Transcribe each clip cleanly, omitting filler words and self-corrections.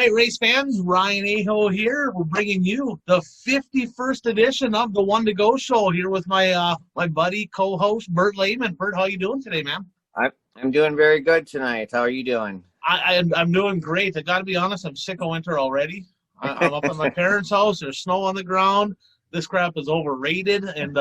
right, race fans, Ryan Aho here. We're bringing you the 51st edition of the One to Go show here with my my buddy, co-host, Bert Lehman. Bert, how you doing today, man? I'm doing very good tonight. How are you doing? I'm doing great. I got to be honest, I'm sick of winter already. I'm up at my parents' house. There's snow on the ground. This crap is overrated, and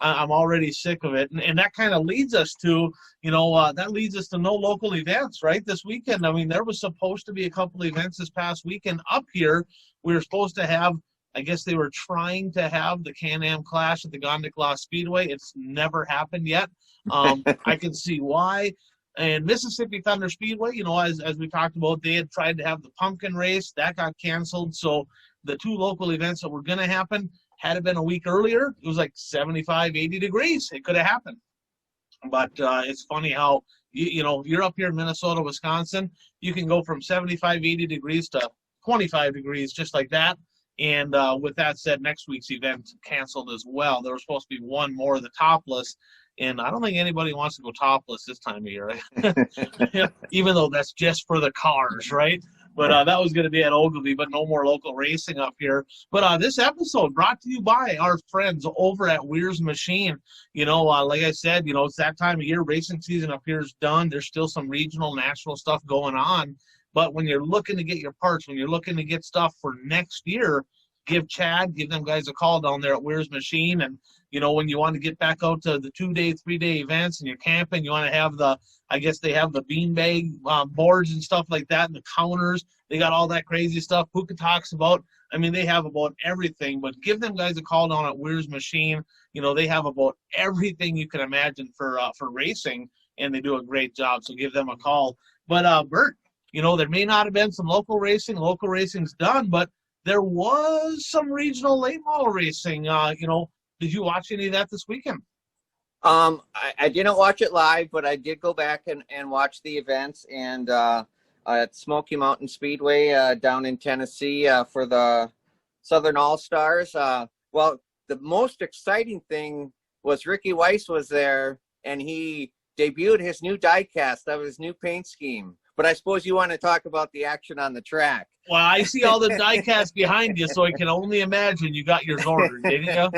I'm already sick of it. And that kind of leads us to, that leads us to no local events, right, this weekend. I mean, there was supposed to be a couple events this past weekend up here. We were supposed to have, I guess they were trying to have the Can-Am Clash at the Gondik Speedway. It's never happened yet. I can see why. And Mississippi Thunder Speedway, as we talked about, they had tried to have the pumpkin race. That got canceled. So the two local events that were going to happen, had it been a week earlier, it was like 75, 80 degrees. It could have happened. But it's funny how, you're up here in Minnesota, Wisconsin. You can go from 75, 80 degrees to 25 degrees just like that. And with that said, next week's event canceled as well. There was supposed to be one more, the topless. And I don't think anybody wants to go topless this time of year, right? Even though that's just for the cars, right? But that was going to be at Ogilvy, but no more local racing up here. But this episode brought to you by our friends over at Weir's Machine. Like I said, it's that time of year. Racing season up here is done. There's still some regional, national stuff going on. But when you're looking to get your parts, when you're looking to get stuff for next year, give them guys a call down there at Weir's Machine. And, when you want to get back out to the 2-day, 3-day events and you're camping, you want to have I guess they have the beanbag boards and stuff like that and the counters. They got all that crazy stuff Puka talks about. I mean, they have about everything, but give them guys a call down at Weir's Machine. They have about everything you can imagine for racing, and they do a great job. So give them a call. But Bert, there may not have been some local racing. Local racing's done, but there was some regional late model racing. Did you watch any of that this weekend? I didn't watch it live, but I did go back and watch the events and at Smoky Mountain Speedway down in Tennessee for the Southern All-Stars. Well, the most exciting thing was Ricky Weiss was there, and he debuted his new die-cast of his new paint scheme. But I suppose you want to talk about the action on the track. Well, I see all the die-cast behind you, so I can only imagine you got yours ordered, didn't you?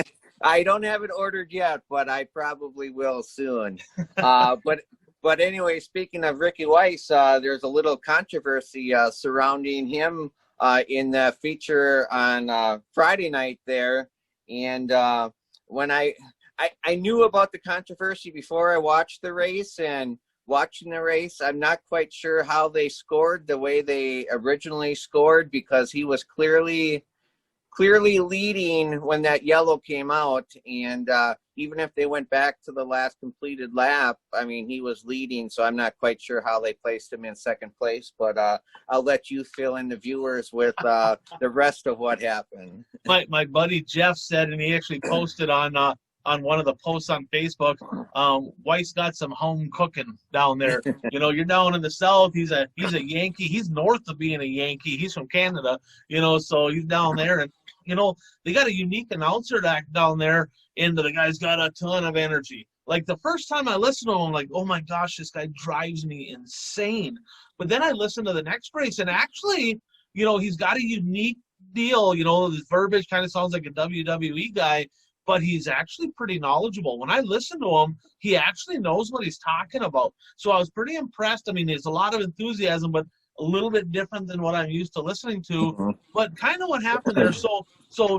I don't have it ordered yet, but I probably will soon. But anyway, speaking of Ricky Weiss, there's a little controversy surrounding him in the feature on Friday night there. And when I knew about the controversy before I watched the race, and watching the race, I'm not quite sure how they scored the way they originally scored, because he was clearly leading when that yellow came out, and even if they went back to the last completed lap, I mean, he was leading, so I'm not quite sure how they placed him in second place, but I'll let you fill in the viewers with the rest of what happened. My buddy Jeff said, and he actually posted on one of the posts on Facebook, Weiss got some home cooking down there. You're down in the South. He's a Yankee. He's north of being a Yankee. He's from Canada, so he's down there. And, they got a unique announcer act down there, and the guy's got a ton of energy. Like, the first time I listened to him, I'm like, oh, my gosh, this guy drives me insane. But then I listened to the next race, and actually, he's got a unique deal. His verbiage kind of sounds like a WWE guy, but he's actually pretty knowledgeable. When I listen to him, he actually knows what he's talking about. So I was pretty impressed. I mean, there's a lot of enthusiasm, but a little bit different than what I'm used to listening to. Mm-hmm. But kind of what happened there, so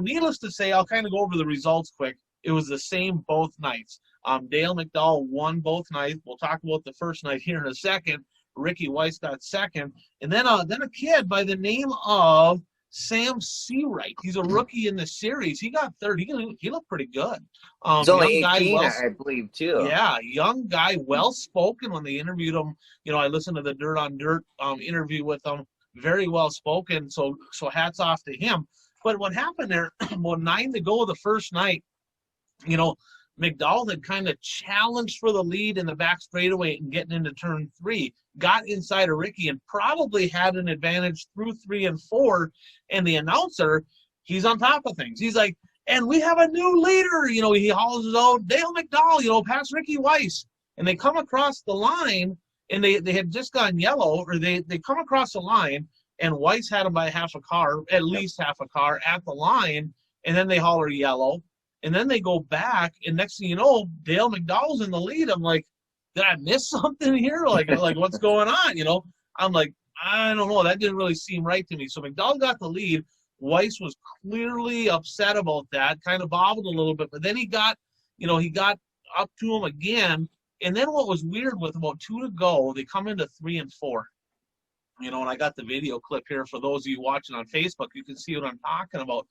needless to say, I'll kind of go over the results quick. It was the same both nights. Dale McDowell won both nights. We'll talk about the first night here in a second. Ricky Weiss got second. And then a kid by the name of Sam Seawright. He's a rookie in the series. He got third. He looked pretty good. He's only 18, I believe, too. Yeah, young guy, well-spoken when they interviewed him. I listened to the Dirt on Dirt interview with him. Very well-spoken, so hats off to him. But what happened there, 9 to go the first night, McDowell had kind of challenged for the lead in the back straightaway and getting into turn 3, got inside of Ricky and probably had an advantage through 3 and 4. And the announcer, he's on top of things. He's like, and we have a new leader. He hauls it out, Dale McDowell, past Ricky Weiss. And they come across the line, and they had just gone yellow, or they come across the line, and Weiss had him by half a car, at least half a car, at the line, and then they holler yellow, and then they go back, and next thing you know, Dale McDowell's in the lead. I'm like, did I miss something here? Like what's going on? You know, I'm like, I don't know. That didn't really seem right to me. So McDowell got the lead. Weiss was clearly upset about that, kind of bobbled a little bit, but then he got up to him again. And then what was weird, with about 2 to go, they come into 3 and 4. You know, and I got the video clip here for those of you watching on Facebook. You can see what I'm talking about.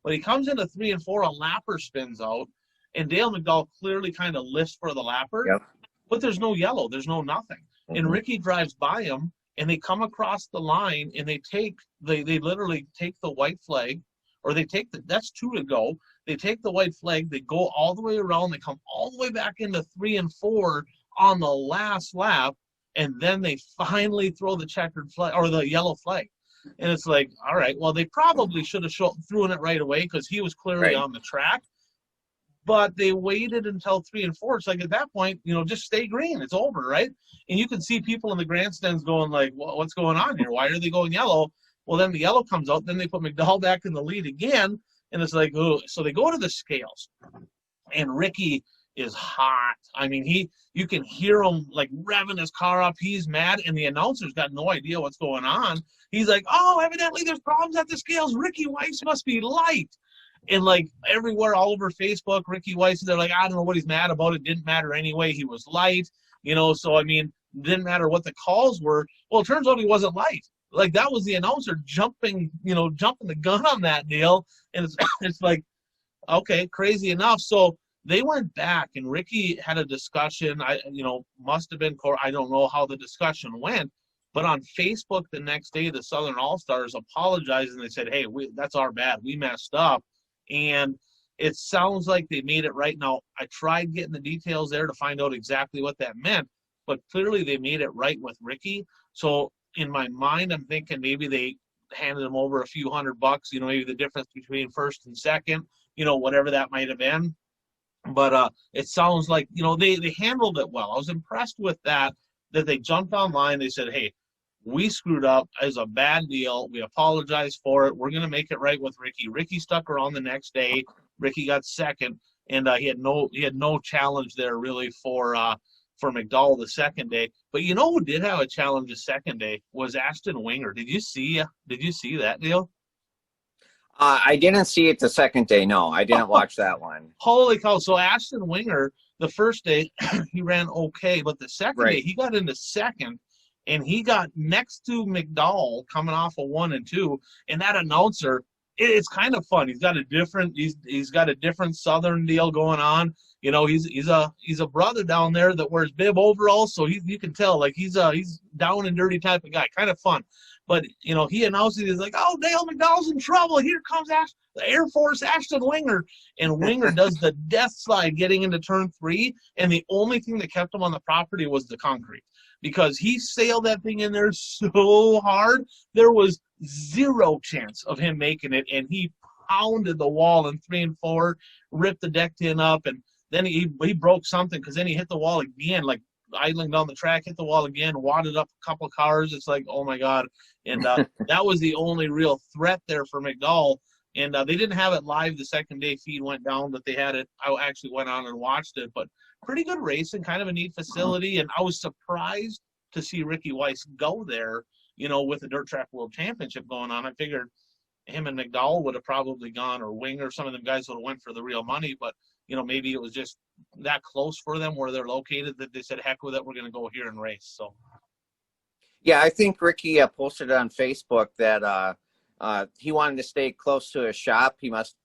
But he comes into 3 and 4, a lapper spins out, and Dale McDowell clearly kind of lifts for the lapper. Yep. But there's no yellow. There's no nothing. Mm-hmm. And Ricky drives by him, and they come across the line, and they literally take the white flag, or that's 2 to go. They take the white flag, they go all the way around, they come all the way back into 3 and 4 on the last lap, and then they finally throw the checkered flag, or the yellow flag. And it's like, all right, well, they probably should have thrown it right away, because he was clearly on the track. But they waited until 3 and 4. It's like, at that point, you know, just stay green. It's over, right? And you can see people in the grandstands going like, well, what's going on here? Why are they going yellow? Well, then the yellow comes out. Then they put McDowell back in the lead again. And it's like, oh. So they go to the scales. And Ricky is hot. I mean, you can hear him like revving his car up. He's mad. And the announcer's got no idea what's going on. He's like, oh, evidently there's problems at the scales. Ricky Weiss must be light. And like everywhere, all over Facebook, Ricky Weiss, they're like, I don't know what he's mad about. It didn't matter anyway. He was light, you know. So I mean, didn't matter what the calls were. Well, it turns out he wasn't light. Like, that was the announcer jumping the gun on that deal. And it's like, okay, crazy enough. So they went back, and Ricky had a discussion. Must have been, I don't know how the discussion went, but on Facebook the next day, the Southern All-Stars apologized, and they said, hey, that's our bad. We messed up. And it sounds like they made it right. Now, I tried getting the details there to find out exactly what that meant, but clearly they made it right with Ricky. So in my mind, I'm thinking maybe they handed him over a few $100, maybe the difference between first and second, whatever that might have been. But it sounds like, they handled it well. I was impressed with that they jumped online. They said, hey, we screwed up. It's a bad deal. We apologize for it. We're going to make it right with Ricky. Ricky stuck around the next day. Ricky got second, and he had no challenge there really for McDowell the second day. But who did have a challenge the second day was Ashton Winger. Did you see that deal? I didn't see it the second day. No, I didn't watch that one. Holy cow. So Ashton Winger, the first day, he ran okay, but the second day, he got into second, and he got next to McDowell coming off of 1 and 2. And that announcer, it's kind of fun. He's got a different Southern deal going on. He's a brother down there that wears bib overalls, so you can tell like he's down and dirty type of guy. Kind of fun. But he announces, he's like, oh, Dale McDowell's in trouble. Here comes the Air Force Ashton Winger. And Winger does the death slide getting into turn 3, and the only thing that kept him on the property was the concrete. Because he sailed that thing in there so hard, there was zero chance of him making it, and he pounded the wall in 3 and 4, ripped the deck tin up, and then he broke something, because then he hit the wall again, like idling down the track, hit the wall again, wadded up a couple cars. It's like, oh my God. And that was the only real threat there for McDowell. And they didn't have it live the second day feed went down, but they had it. I actually went on and watched it, but pretty good racing, kind of a neat facility. And I was surprised to see Ricky Weiss go there, with the Dirt Track World Championship going on. I figured him and McDowell would have probably gone, or Winger, some of them guys would have went for the real money, but maybe it was just that close for them where they're located that they said, heck with it, we're going to go here and race. So yeah, I think Ricky posted on Facebook that he wanted to stay close to his shop. He must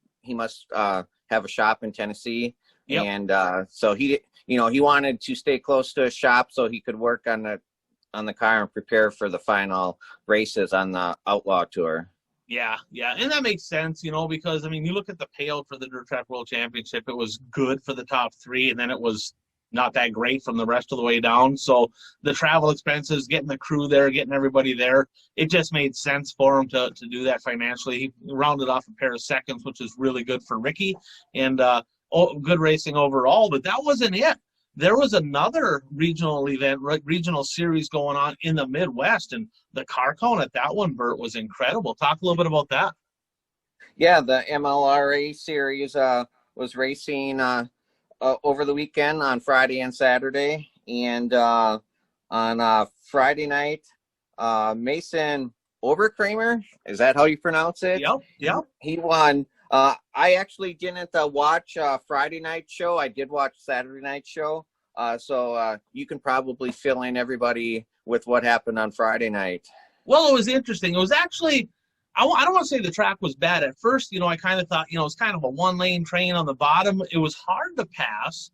have a shop in Tennessee. Yep. And so he wanted to stay close to his shop so he could work on the car and prepare for the final races on the Outlaw Tour. Yeah, and that makes sense, because, you look at the payout for the Dirt Track World Championship, it was good for the top 3, and then it was not that great from the rest of the way down. So the travel expenses, getting the crew there, getting everybody there, it just made sense for him to do that financially. He rounded off a pair of seconds, which is really good for Ricky, and good racing overall, but that wasn't it. there was another regional event, regional series going on in the Midwest, and the car count at that one, Bert, was incredible. Talk a little bit about that. Yeah, the MLRA series was racing over the weekend on Friday and Saturday. And on Friday night, Mason Oberkramer, is that how you pronounce it? Yep, yep. He won. I actually didn't watch Friday night show. I did watch Saturday night show. So you can probably fill in everybody with what happened on Friday night. Well, it was interesting. It was actually, I don't want to say the track was bad. At first, I kind of thought, it's kind of a one-lane train on the bottom. It was hard to pass,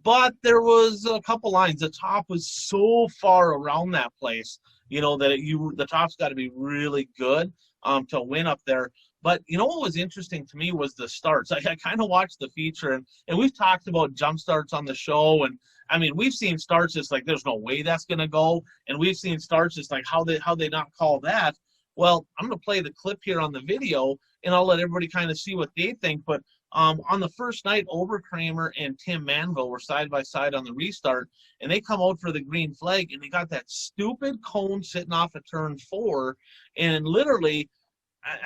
but there was a couple lines. The top was so far around that place, that the top's got to be really good to win up there. But what was interesting to me was the starts. I kind of watched the feature, and we've talked about jump starts on the show, and I mean, we've seen starts that's like there's no way that's going to go, and we've seen starts that's like how they not call that. Well, I'm going to play the clip here on the video, and I'll let everybody kind of see what they think. But on the first night, Oberkramer and Tim Manville were side by side on the restart, and they come out for the green flag, and they got that stupid cone sitting off of turn 4, and literally,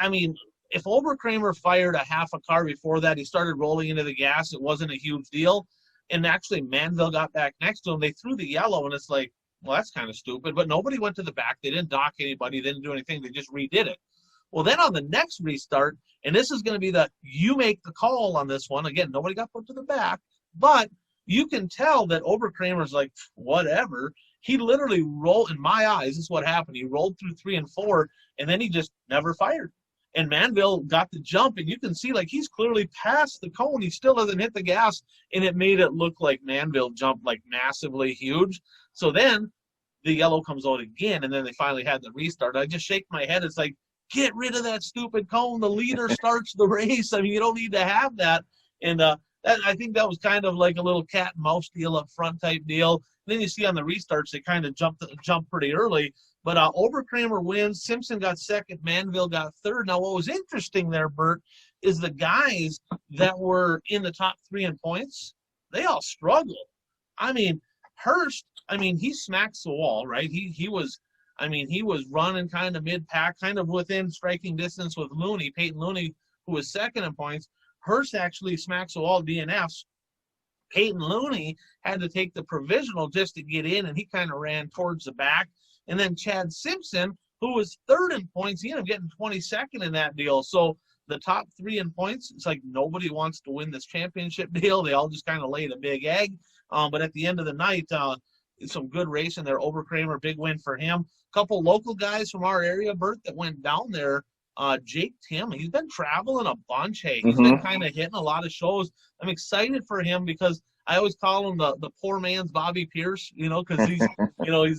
I mean, if Oberkramer fired a half a car before that, he started rolling into the gas, it wasn't a huge deal. And actually, Manville got back next to him. They threw the yellow, and it's like, well, that's kind of stupid. But nobody went to the back. They didn't dock anybody. They didn't do anything. They just redid it. Well, then on the next restart, and this is going to be you make the call on this one. Again, nobody got put to the back. But you can tell that Oberkramer's like, whatever. He literally rolled, in my eyes, this is what happened. He rolled through 3 and 4, and then he just never fired. And Manville got the jump, and you can see, like, he's clearly past the cone. He still hasn't hit the gas, and it made it look like Manville jumped, like, massively huge. So then the yellow comes out again, and then they finally had the restart. I just shake my head. It's like, get rid of that stupid cone. The leader starts the race. I mean, you don't need to have that. And I think that was kind of like a little cat and mouse deal up front type deal. And then you see on the restarts, they kind of jump pretty early. But Oberkramer wins. Simpson got second. Manville got third. Now, what was interesting there, Bert, is the guys that were in the top 3 in points, they all struggled. I mean, Hurst, he smacks the wall, right? He was running kind of mid-pack, kind of within striking distance with Looney, Peyton Looney, who was second in points. Hurst actually smacks the wall DNFs. Peyton Looney had to take the provisional just to get in, and he kind of ran towards the back. And then Chad Simpson, who was third in points, he ended up getting 22nd in that deal. So the top 3 in points, it's like nobody wants to win this championship deal. They all just kind of laid a big egg. But at the end of the night, some good racing there. Oberkramer, big win for him. A couple local guys from our area, Bert, that went down there. Jake Tim, he's been traveling a bunch. Hey, he's been kind of hitting a lot of shows. I'm excited for him because I always call him the poor man's Bobby Pierce, because he's,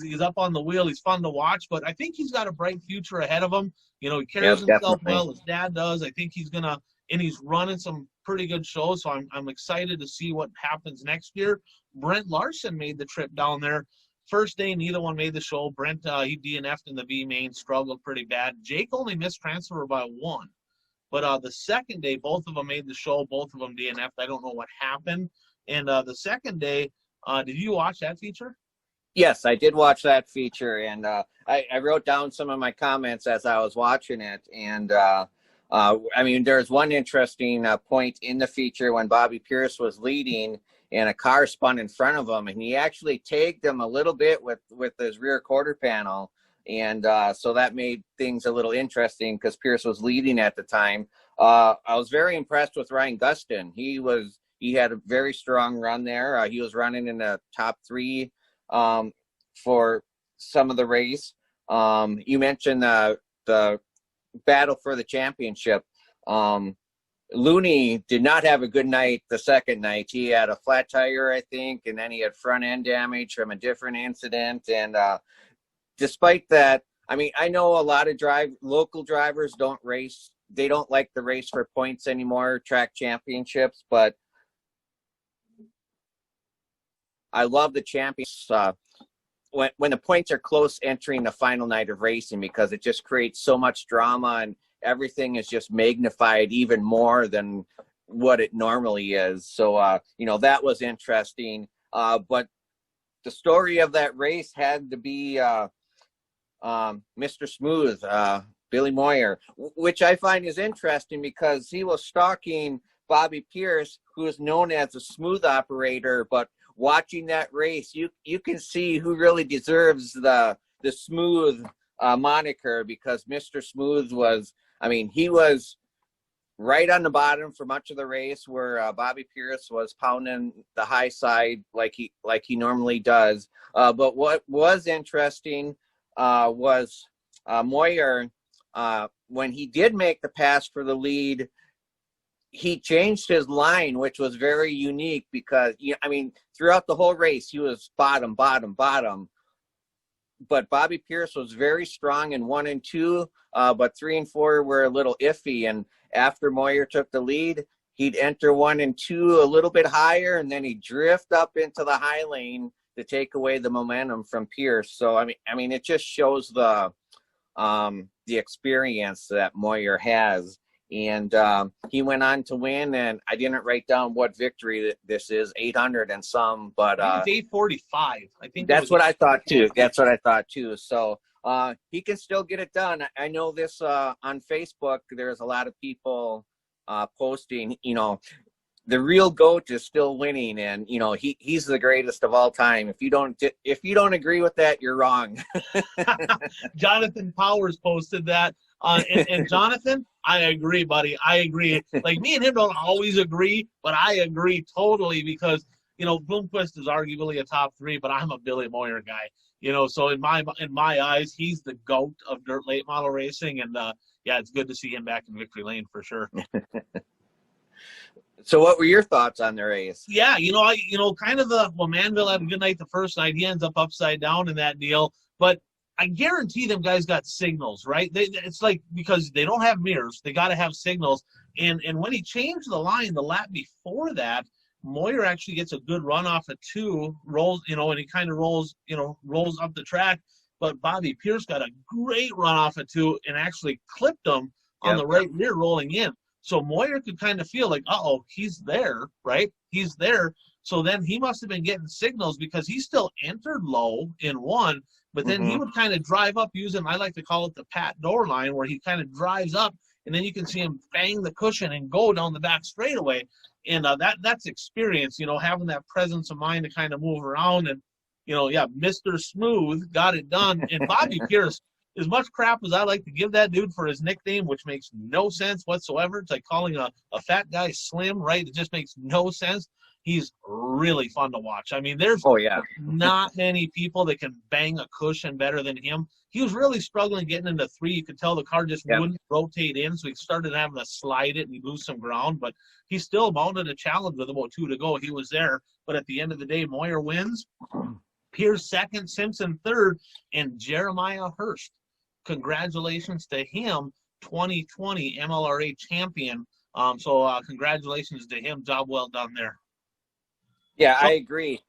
he's up on the wheel. He's fun to watch, but I think he's got a bright future ahead of him. He carries himself well. His dad does. I think he's and he's running some pretty good shows. So I'm excited to see what happens next year. Brent Larson made the trip down there. First day, neither one made the show. Brent, he DNF'd in the B main, struggled pretty bad. Jake only missed transfer by 1. But the second day, both of them made the show. Both of them DNF'd. I don't know what happened. And the second day, did you watch that feature? Yes, I did watch that feature, and I wrote down some of my comments as I was watching it. And there's one interesting point in the feature when Bobby Pierce was leading, and a car spun in front of him, and he actually tagged him a little bit with his rear quarter panel, and so that made things a little interesting because Pierce was leading at the time. I was very impressed with Ryan Gustin. He had a very strong run there. He was running in the top 3 for some of the race. You mentioned the battle for the championship. Looney did not have a good night the second night. He had a flat tire, I think, and then he had front end damage from a different incident. And despite that, I know a lot of local drivers don't race. They don't like the race for points anymore, track championships, but I love the champions when the points are close entering the final night of racing, because it just creates so much drama and everything is just magnified even more than what it normally is. So, that was interesting. But the story of that race had to be Mr. Smooth, Billy Moyer, which I find is interesting because he was stalking Bobby Pierce, who is known as a smooth operator. But watching that race, you can see who really deserves the smooth moniker, because Mr. Smooth was, I mean, he was right on the bottom for much of the race, where Bobby Pierce was pounding the high side like he normally does. But what was interesting was Moyer, when he did make the pass for the lead, he changed his line, which was very unique because, I mean, throughout the whole race, he was bottom. But Bobby Pierce was very strong in 1 and 2, but 3 and 4 were a little iffy. And after Moyer took the lead, he'd enter 1 and 2 a little bit higher, and then he'd drift up into the high lane to take away the momentum from Pierce. So, I mean, it just shows the experience that Moyer has. And he went on to win, and I didn't write down what victory this is, 800 and some, but it's 845. I think that's what I thought too. That's what I thought too. So he can still get it done. I know this on Facebook. There's a lot of people posting, the real GOAT is still winning, and he's the greatest of all time. If you don't agree with that, you're wrong. Jonathan Powers posted that, and Jonathan, I agree, buddy. I agree. Like, me and him don't always agree, but I agree totally, because Bloomquist is arguably a top 3, but I'm a Billy Moyer guy. So in my eyes, he's the GOAT of dirt late model racing, and yeah, it's good to see him back in victory lane for sure. So what were your thoughts on the race? Yeah, kind of Manville had a good night the first night. He ends up upside down in that deal. But I guarantee them guys got signals, right? It's like, because they don't have mirrors, they got to have signals. And when he changed the line the lap before that, Moyer actually gets a good run off of 2, rolls, and he kind of rolls up the track. But Bobby Pierce got a great run off of 2 and actually clipped him on the right rear rolling in. So Moyer could kind of feel like, he's there, right? He's there. So then he must have been getting signals, because he still entered low in 1, but then he would kind of drive up using, I like to call it the Pat Door line, where he kind of drives up, and then you can see him bang the cushion and go down the back straightaway. And that's experience, having that presence of mind to kind of move around. And, Mr. Smooth got it done. And Bobby Pierce, as much crap as I like to give that dude for his nickname, which makes no sense whatsoever. It's like calling a fat guy slim, right? It just makes no sense. He's really fun to watch. I mean, there's not many people that can bang a cushion better than him. He was really struggling getting into 3. You could tell the car just wouldn't rotate in, so he started having to slide it and lose some ground. But he still mounted a challenge with about 2 to go. He was there. But at the end of the day, Moyer wins. Pierce second, Simpson third, and Jeremiah Hurst. Congratulations to him, 2020 MLRA champion. So congratulations to him. Job well done there. Yeah, I agree.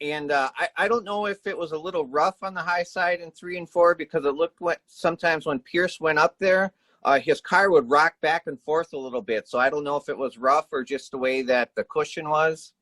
And I don't know if it was a little rough on the high side in 3 and 4, because it looked like sometimes when Pierce went up there, his car would rock back and forth a little bit. So I don't know if it was rough or just the way that the cushion was.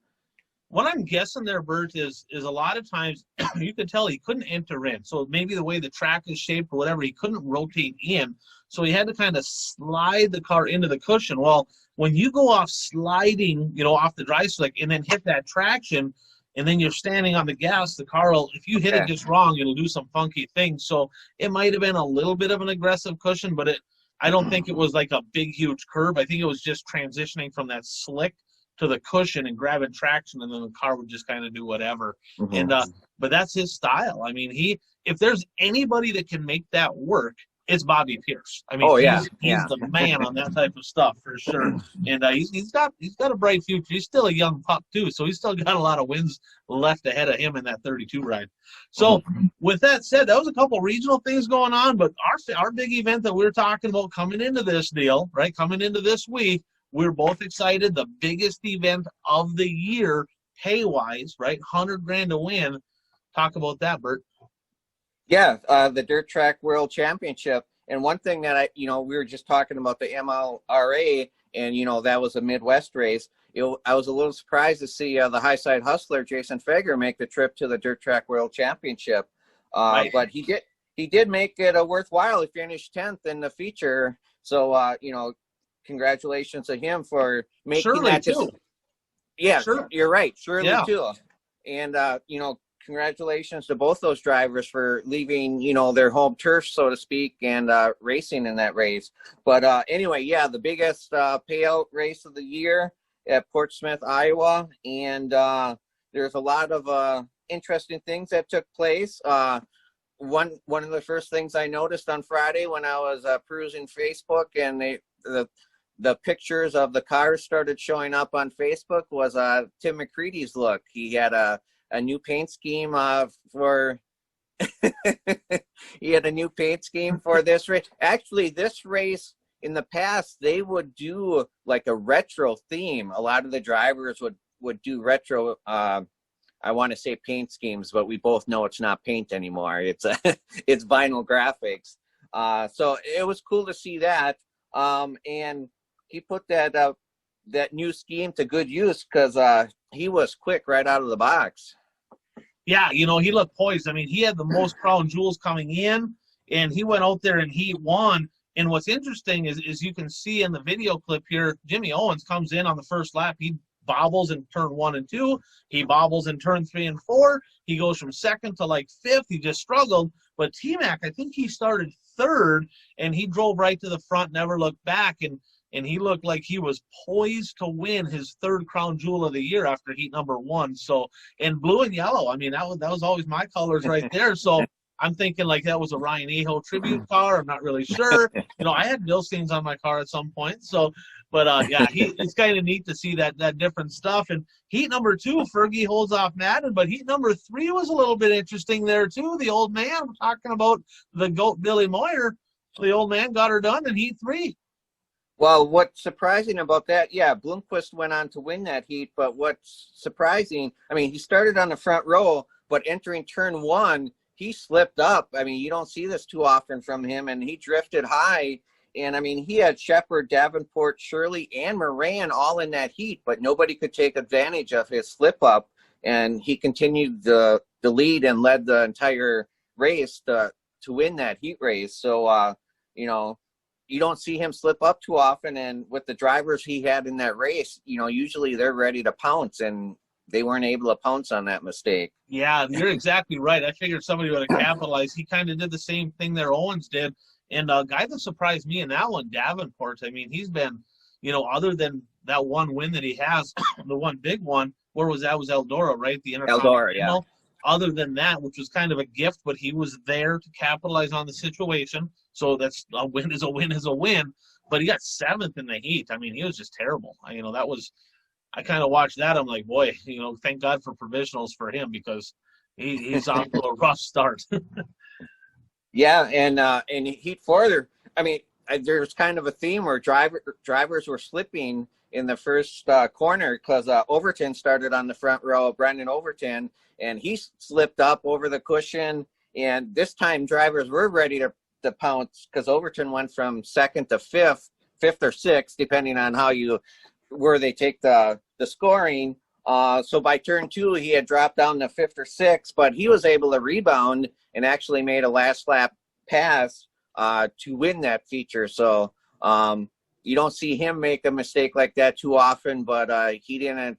What I'm guessing there, Bert, is a lot of times you could tell he couldn't enter in. So maybe the way the track is shaped or whatever, he couldn't rotate in. So he had to kind of slide the car into the cushion. Well, when you go off sliding, off the dry slick and then hit that traction, and then you're standing on the gas, the car will, if you hit it just wrong, it'll do some funky things. So it might have been a little bit of an aggressive cushion, but I don't think it was like a big, huge curve. I think it was just transitioning from that slick to the cushion and grabbing traction, and then the car would just kind of do whatever. And but that's his style. I mean, if there's anybody that can make that work, it's Bobby Pierce. I mean, he's the man on that type of stuff for sure. And he's got a bright future. He's still a young pup too, so he's still got a lot of wins left ahead of him in that 32 ride. So with that said, that was a couple regional things going on, but our big event that we're talking about coming into this deal, right? Coming into this week, we're both excited. The biggest event of the year, pay-wise, right? $100,000 to win. Talk about that, Bert. Yeah, the Dirt Track World Championship. And one thing that we were just talking about the MLRA, and, that was a Midwest race. I was a little surprised to see the high side hustler Jason Fager make the trip to the Dirt Track World Championship, Right. but he did make it a worthwhile. He finished 10th in the feature, so congratulations to him for making Shirley that. too. Yeah, Sure. you're right, Shirley Yeah. too, and congratulations to both those drivers for leaving, their home turf, so to speak, and racing in that race. But anyway, yeah, the biggest payout race of the year at Portsmouth, Iowa, and there's a lot of interesting things that took place. One of the first things I noticed on Friday when I was perusing Facebook, and the pictures of the cars started showing up on Facebook, was Tim McCready's look. He had a new paint scheme for he had a new paint scheme for this race. Actually, this race in the past, they would do like a retro theme. A lot of the drivers would do retro I want to say paint schemes, but we both know it's not paint anymore. It's it's vinyl graphics. So it was cool to see that. And he put that new scheme to good use, because he was quick right out of the box. Yeah, he looked poised. I mean, he had the most crown jewels coming in, and he went out there and he won. And what's interesting is you can see in the video clip here, Jimmy Owens comes in on the first lap. He bobbles in turn 1 and 2. He bobbles in turn 3 and 4. He goes from second to like fifth. He just struggled. But T-Mac, I think he started third, and he drove right to the front, never looked back. And he looked like he was poised to win his third crown jewel of the year after heat number 1. So, and blue and yellow, I mean, that was always my colors right there. So I'm thinking like that was a Ryan Aho tribute car. I'm not really sure. I had Bilsteins on my car at some point. So, but yeah, it's kind of neat to see that different stuff. And heat number 2, Fergie holds off Madden, but heat number 3 was a little bit interesting there too. The old man, we're talking about the GOAT Billy Moyer. The old man got her done in heat 3. Well, what's surprising about that, yeah, Bloomquist went on to win that heat, but what's surprising, I mean, he started on the front row, but entering turn 1, he slipped up. I mean, you don't see this too often from him, and he drifted high. And, I mean, he had Shepard, Davenport, Shirley, and Moran all in that heat, but nobody could take advantage of his slip-up, and he continued the lead and led the entire race to win that heat race. So, you don't see him slip up too often, and with the drivers he had in that race, usually they're ready to pounce, and they weren't able to pounce on that mistake. Yeah, you're exactly right. I figured somebody would have capitalized. He kind of did the same thing there Owens did. And a guy that surprised me in that one, Davenport, I mean, he's been, other than that one win that he has, the one big one, where was that? Was Eldora, right? The Eldora, yeah. Other than that, which was kind of a gift, but he was there to capitalize on the situation. So that's a win is a win is a win. But he got 7th in the heat. I mean, he was just terrible. That was – I kind of watched that. I'm like, boy, thank God for provisionals for him, because he's off to a rough start. Yeah, and heat 4, I mean, there's kind of a theme where drivers were slipping in the first corner, because Overton started on the front row, Brendan Overton, and he slipped up over the cushion. And this time drivers were ready to pounce, because Overton went from second to fifth or sixth, depending on where they take the scoring. So by turn 2, he had dropped down to 5th or 6th, but he was able to rebound and actually made a last lap pass to win that feature. So you don't see him make a mistake like that too often, but he didn't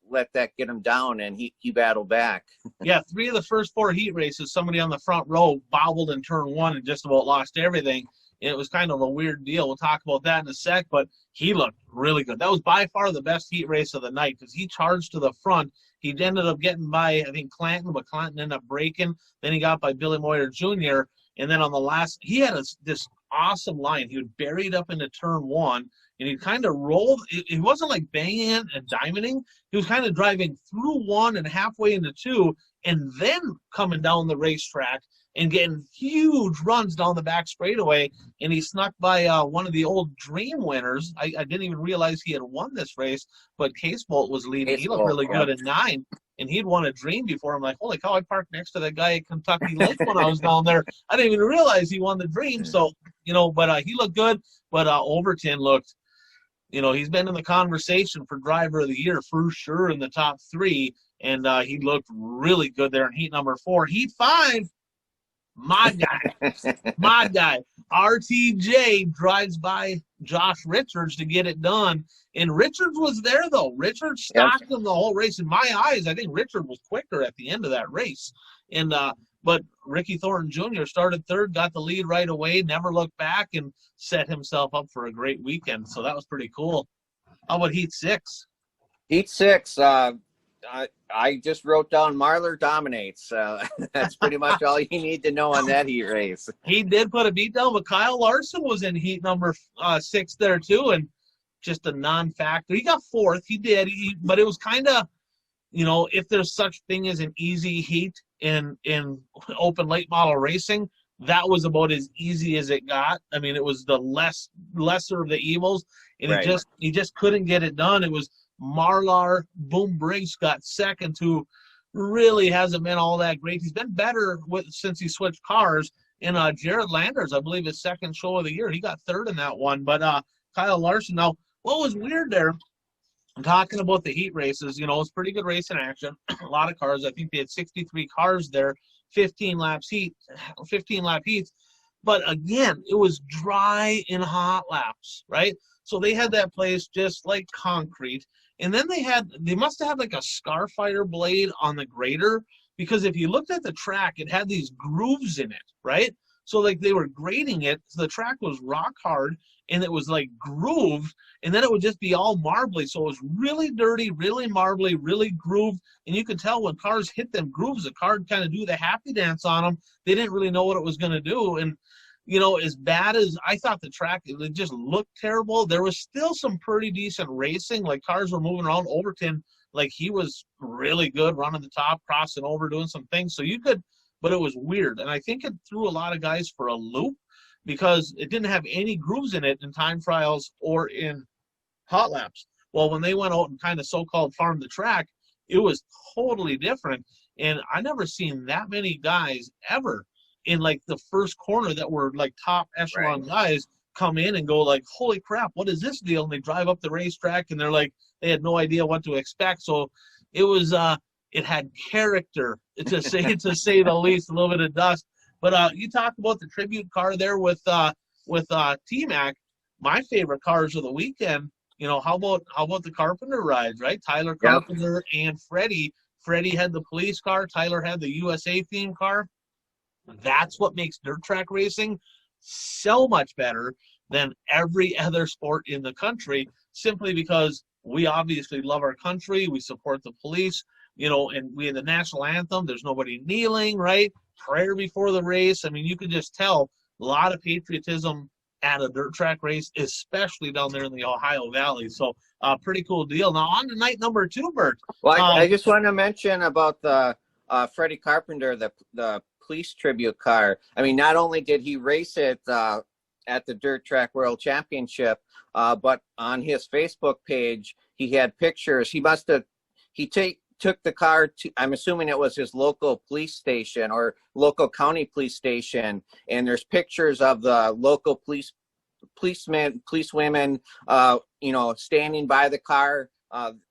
let that get him down, and he battled back. Yeah, 3 of the first 4 heat races, somebody on the front row bobbled in turn 1 and just about lost everything. It was kind of a weird deal. We'll talk about that in a sec, but he looked really good. That was by far the best heat race of the night, because he charged to the front. He ended up getting by, I think, Clanton, but Clanton ended up breaking. Then he got by Billy Moyer Jr., and then on the last, he had this awesome line. He would buried up into turn 1, and he kind of rolled. It wasn't like banging and diamonding. He was kind of driving through 1 and halfway into 2, and then coming down the racetrack and getting huge runs down the back straightaway. And he snuck by one of the old Dream winners. I didn't even realize he had won this race, but Casebolt was leading. He looked really good at 9, and he'd won a Dream before. I'm like, holy cow, I parked next to that guy at Kentucky Lake when I was down there. I didn't even realize he won the Dream. So, but he looked good. But Overton looked you know, he's been in the conversation for driver of the year for sure in the top 3. And he looked really good there in heat number 4. Heat 5, my guy, RTJ drives by Josh Richards to get it done. And Richards was there, though. Richards stocked him the whole race. In my eyes, I think Richard was quicker at the end of that race. And but Ricky Thornton Jr. started 3rd, got the lead right away, never looked back, and set himself up for a great weekend. So that was pretty cool. How about Heat 6? Heat 6, I just wrote down Marlar dominates. That's pretty much all you need to know on that heat race. He did put a beat down, but Kyle Larson was in heat number 6 there too, and just a non-factor. He got 4th. He did, but it was kind of, you know, if there's such thing as an easy heat in open late model racing, that was about as easy as it got. I mean, it was the lesser of the evils, and he just couldn't get it done. It was Marlar Boom Briggs got 2nd, who really hasn't been all that great. He's been better since he switched cars. And Jared Landers, I believe, his 2nd show of the year, he got 3rd in that one. But Kyle Larson, now, what was weird there, I'm talking about the heat races, you know, it's pretty good racing action. A lot of cars. I think they had 63 cars there, 15 lap heats. But again, it was dry in hot laps, right? So they had that place just like concrete. And then they must have had like a Scarfire blade on the grader, because if you looked at the track, it had these grooves in it, right? So like they were grading it, so the track was rock hard, and it was like grooved, and then it would just be all marbly. So it was really dirty, really marbly, really grooved, and you could tell when cars hit them grooves, the car would kind of do the happy dance on them. They didn't really know what it was going to do. And you know, as bad as I thought the track, it just looked terrible. There was still some pretty decent racing. Like cars were moving around. Overton, like he was really good running the top, crossing over, doing some things. So you could, but it was weird. And I think it threw a lot of guys for a loop because it didn't have any grooves in it in time trials or in hot laps. Well, when they went out and kind of so-called farmed the track, it was totally different. And I never seen that many guys ever in like the first corner that were like top echelon guys come in and go like, holy crap, what is this deal? And they drive up the racetrack and they're like, they had no idea what to expect. So it was, it had character to say the least, a little bit of dust. But you talked about the tribute car there with T-Mac. My favorite cars of the weekend, you know, how about the Carpenter rides, right? Tyler Carpenter and Freddie. Freddie had the police car. Tyler had the USA theme car. That's what makes dirt track racing so much better than every other sport in the country, simply because we obviously love our country. We support the police, you know, and we have the national anthem. There's nobody kneeling, right? Prayer before the race. I mean, you can just tell a lot of patriotism at a dirt track race, especially down there in the Ohio Valley. So pretty cool deal. Now on to night number 2, Bert. Well, I just want to mention about the Freddie Carpenter, the police tribute car. I mean, not only did he race it at the Dirt Track World Championship, but on his Facebook page, he had pictures. He took the car to, I'm assuming it was his local police station or local county police station, and there's pictures of the local policemen, policewomen, you know, standing by the car.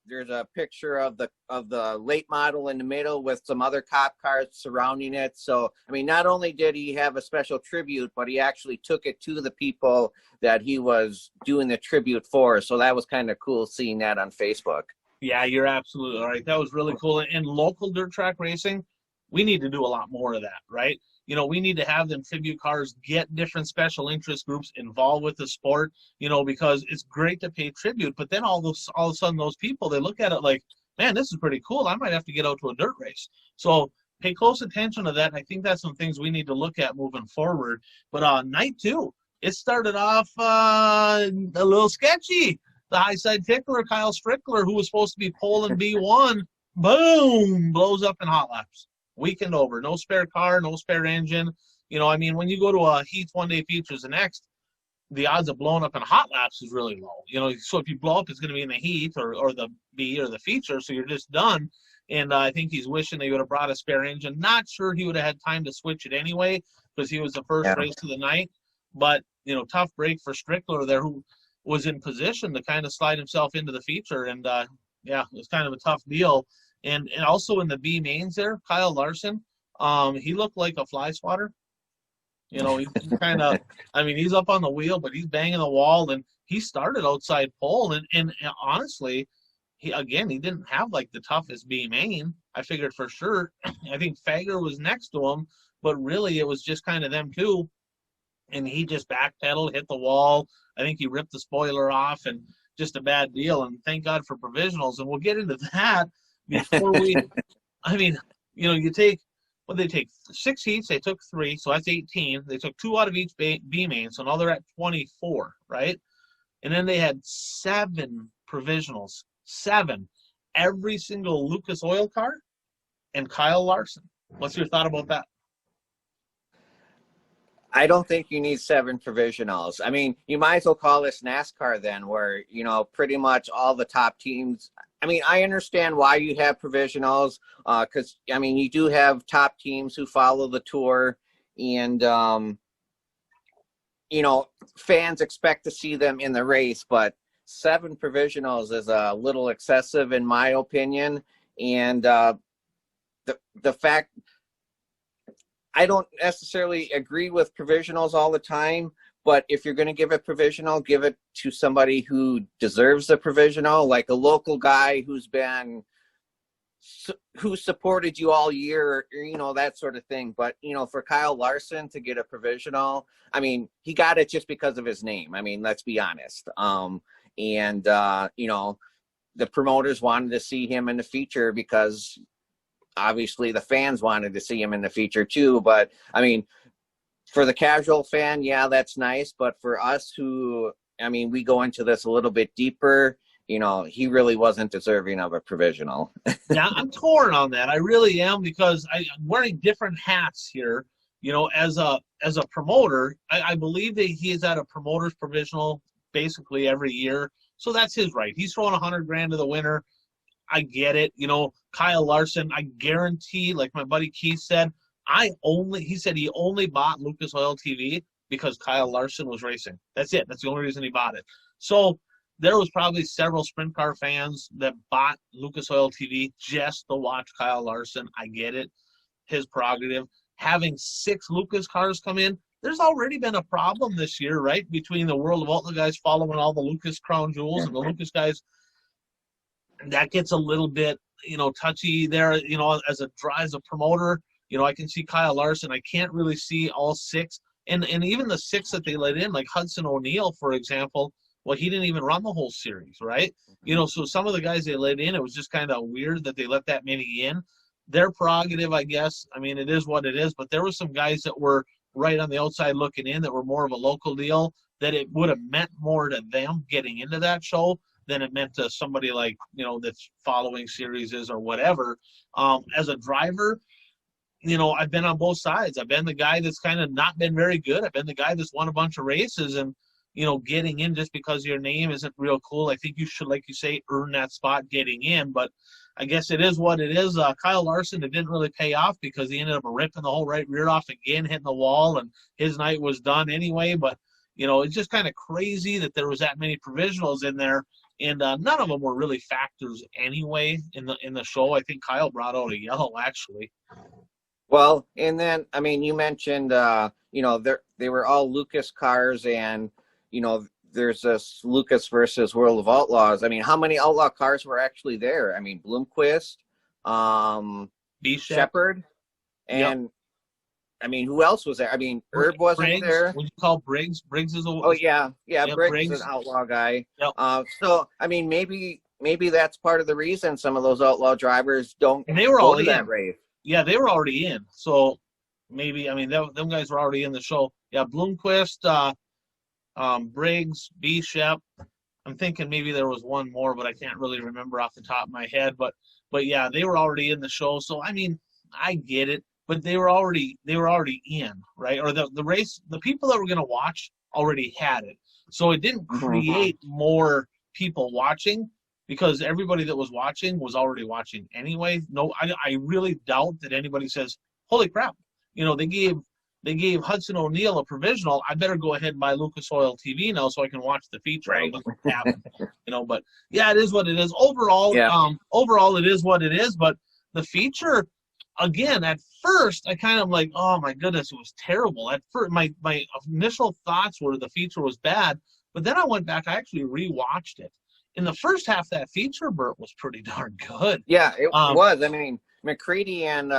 There's a picture of the late model in the middle with some other cop cars surrounding it. So, I mean, not only did he have a special tribute, but he actually took it to the people that he was doing the tribute for. So that was kind of cool seeing that on Facebook. Yeah, you're absolutely right. That was really cool. And local dirt track racing, we need to do a lot more of that, right? You know, we need to have them tribute cars, get different special interest groups involved with the sport, you know, because it's great to pay tribute. But then all of a sudden those people, they look at it like, man, this is pretty cool. I might have to get out to a dirt race. So pay close attention to that. I think that's some things we need to look at moving forward. But night 2, it started off a little sketchy. The high side tickler, Kyle Strickler, who was supposed to be pole in B1, boom, blows up in hot laps. Weekend over. No spare car, no spare engine. You know, I mean, when you go to a Heats one day features the next, the odds of blowing up in hot laps is really low. You know, so if you blow up, it's going to be in the Heat or the B or the feature, so you're just done. And I think he's wishing they would have brought a spare engine. Not sure he would have had time to switch it anyway because he was the first race of the night. But, you know, tough break for Strickler there, who was in position to kind of slide himself into the feature. And yeah, it was kind of a tough deal. And also in the B mains there, Kyle Larson, he looked like a fly swatter. You know, he kind of, I mean, he's up on the wheel, but he's banging the wall, and he started outside pole. And honestly, he didn't have like the toughest B main. I figured for sure. I think Fager was next to him, but really it was just kind of them two. And he just backpedaled, hit the wall. I think he ripped the spoiler off, and just a bad deal. And thank God for provisionals. And we'll get into that before we, I mean, you know, you take, what they take 6 heats, they took 3, so that's 18. They took 2 out of each B main, so now they're at 24, right? And then they had 7 provisionals, 7. Every single Lucas Oil car and Kyle Larson. What's your thought about that? I don't think you need 7 provisionals. I mean, you might as well call this NASCAR then, where, you know, pretty much all the top teams. I mean, I understand why you have provisionals, because, I mean, you do have top teams who follow the tour, and, you know, fans expect to see them in the race, but 7 provisionals is a little excessive in my opinion. And the fact, I don't necessarily agree with provisionals all the time, but if you're going to give a provisional, give it to somebody who deserves the provisional, like a local guy who supported you all year, or, you know, that sort of thing. But, you know, for Kyle Larson to get a provisional, I mean, he got it just because of his name. I mean, let's be honest. You know, the promoters wanted to see him in the feature because obviously the fans wanted to see him in the feature too. But I mean, for the casual fan, yeah, that's nice. But for us who, I mean, we go into this a little bit deeper, you know, he really wasn't deserving of a provisional. Yeah, I'm torn on that. I really am, because I'm wearing different hats here. You know, as a promoter, I believe that he is at a promoter's provisional basically every year. So that's his right. He's throwing $100,000 to the winner. I get it. You know, Kyle Larson, I guarantee, like my buddy Keith said, he said he only bought Lucas Oil TV because Kyle Larson was racing. That's it. That's the only reason he bought it. So there was probably several sprint car fans that bought Lucas Oil TV just to watch Kyle Larson. I get it. His prerogative. Having 6 Lucas cars come in, there's already been a problem this year, right? Between the World of Outlaw guys following all the Lucas crown jewels and the Lucas guys. That gets a little bit, you know, touchy there. You know, as a promoter, you know, I can see Kyle Larson. I can't really see all 6. And even the 6 that they let in, like Hudson O'Neal, for example, well, he didn't even run the whole series, right? You know, so some of the guys they let in, it was just kind of weird that they let that many in. Their prerogative, I guess. I mean, it is what it is. But there were some guys that were right on the outside looking in that were more of a local deal, that it would have meant more to them getting into that show than it meant to somebody like, you know, that's following series or whatever. As a driver, you know, I've been on both sides. I've been the guy that's kind of not been very good. I've been the guy that's won a bunch of races, and, you know, getting in just because your name isn't real cool. I think you should, like you say, earn that spot getting in. But I guess it is what it is. Kyle Larson, it didn't really pay off because he ended up ripping the whole right rear off again, hitting the wall, and his night was done anyway. But, you know, it's just kind of crazy that there was that many provisionals in there. And none of them were really factors anyway in the show. I think Kyle brought out a yellow, actually. Well, and then, I mean, you mentioned, you know, they were all Lucas cars, and, you know, there's this Lucas versus World of Outlaws. I mean, how many Outlaw cars were actually there? I mean, Bloomquist, Bshepp, and yep. I mean, who else was there? I mean, Herb wasn't Briggs, there. Would you call Briggs? Briggs is a... Oh, yeah. Briggs is an outlaw guy. Yep. So, I mean, maybe that's part of the reason some of those outlaw drivers don't and they were all go to that race. Yeah, they were already in. So, maybe, I mean, them guys were already in the show. Yeah, Bloomquist, Briggs, Bshepp. I'm thinking maybe there was one more, but I can't really remember off the top of my head. But yeah, they were already in the show. So, I mean, I get it. But they were already in, right? Or the race, the people that were going to watch already had it. So it didn't create more people watching, because everybody that was watching was already watching anyway. No, I really doubt that anybody says, holy crap. You know, they gave they gave Hudson O'Neal a provisional. I better go ahead and buy Lucas Oil TV now so I can watch the feature. Right. What happened, But yeah, it is what it is. Overall, Yeah. Overall, it is what it is. But the feature, again, at first, I kind of like, oh my goodness, it was terrible. At first, my initial thoughts were the feature was bad, but then I went back. I actually rewatched it. In the first half, that feature, Bert, was pretty darn good. Yeah, it was. I mean, McCready and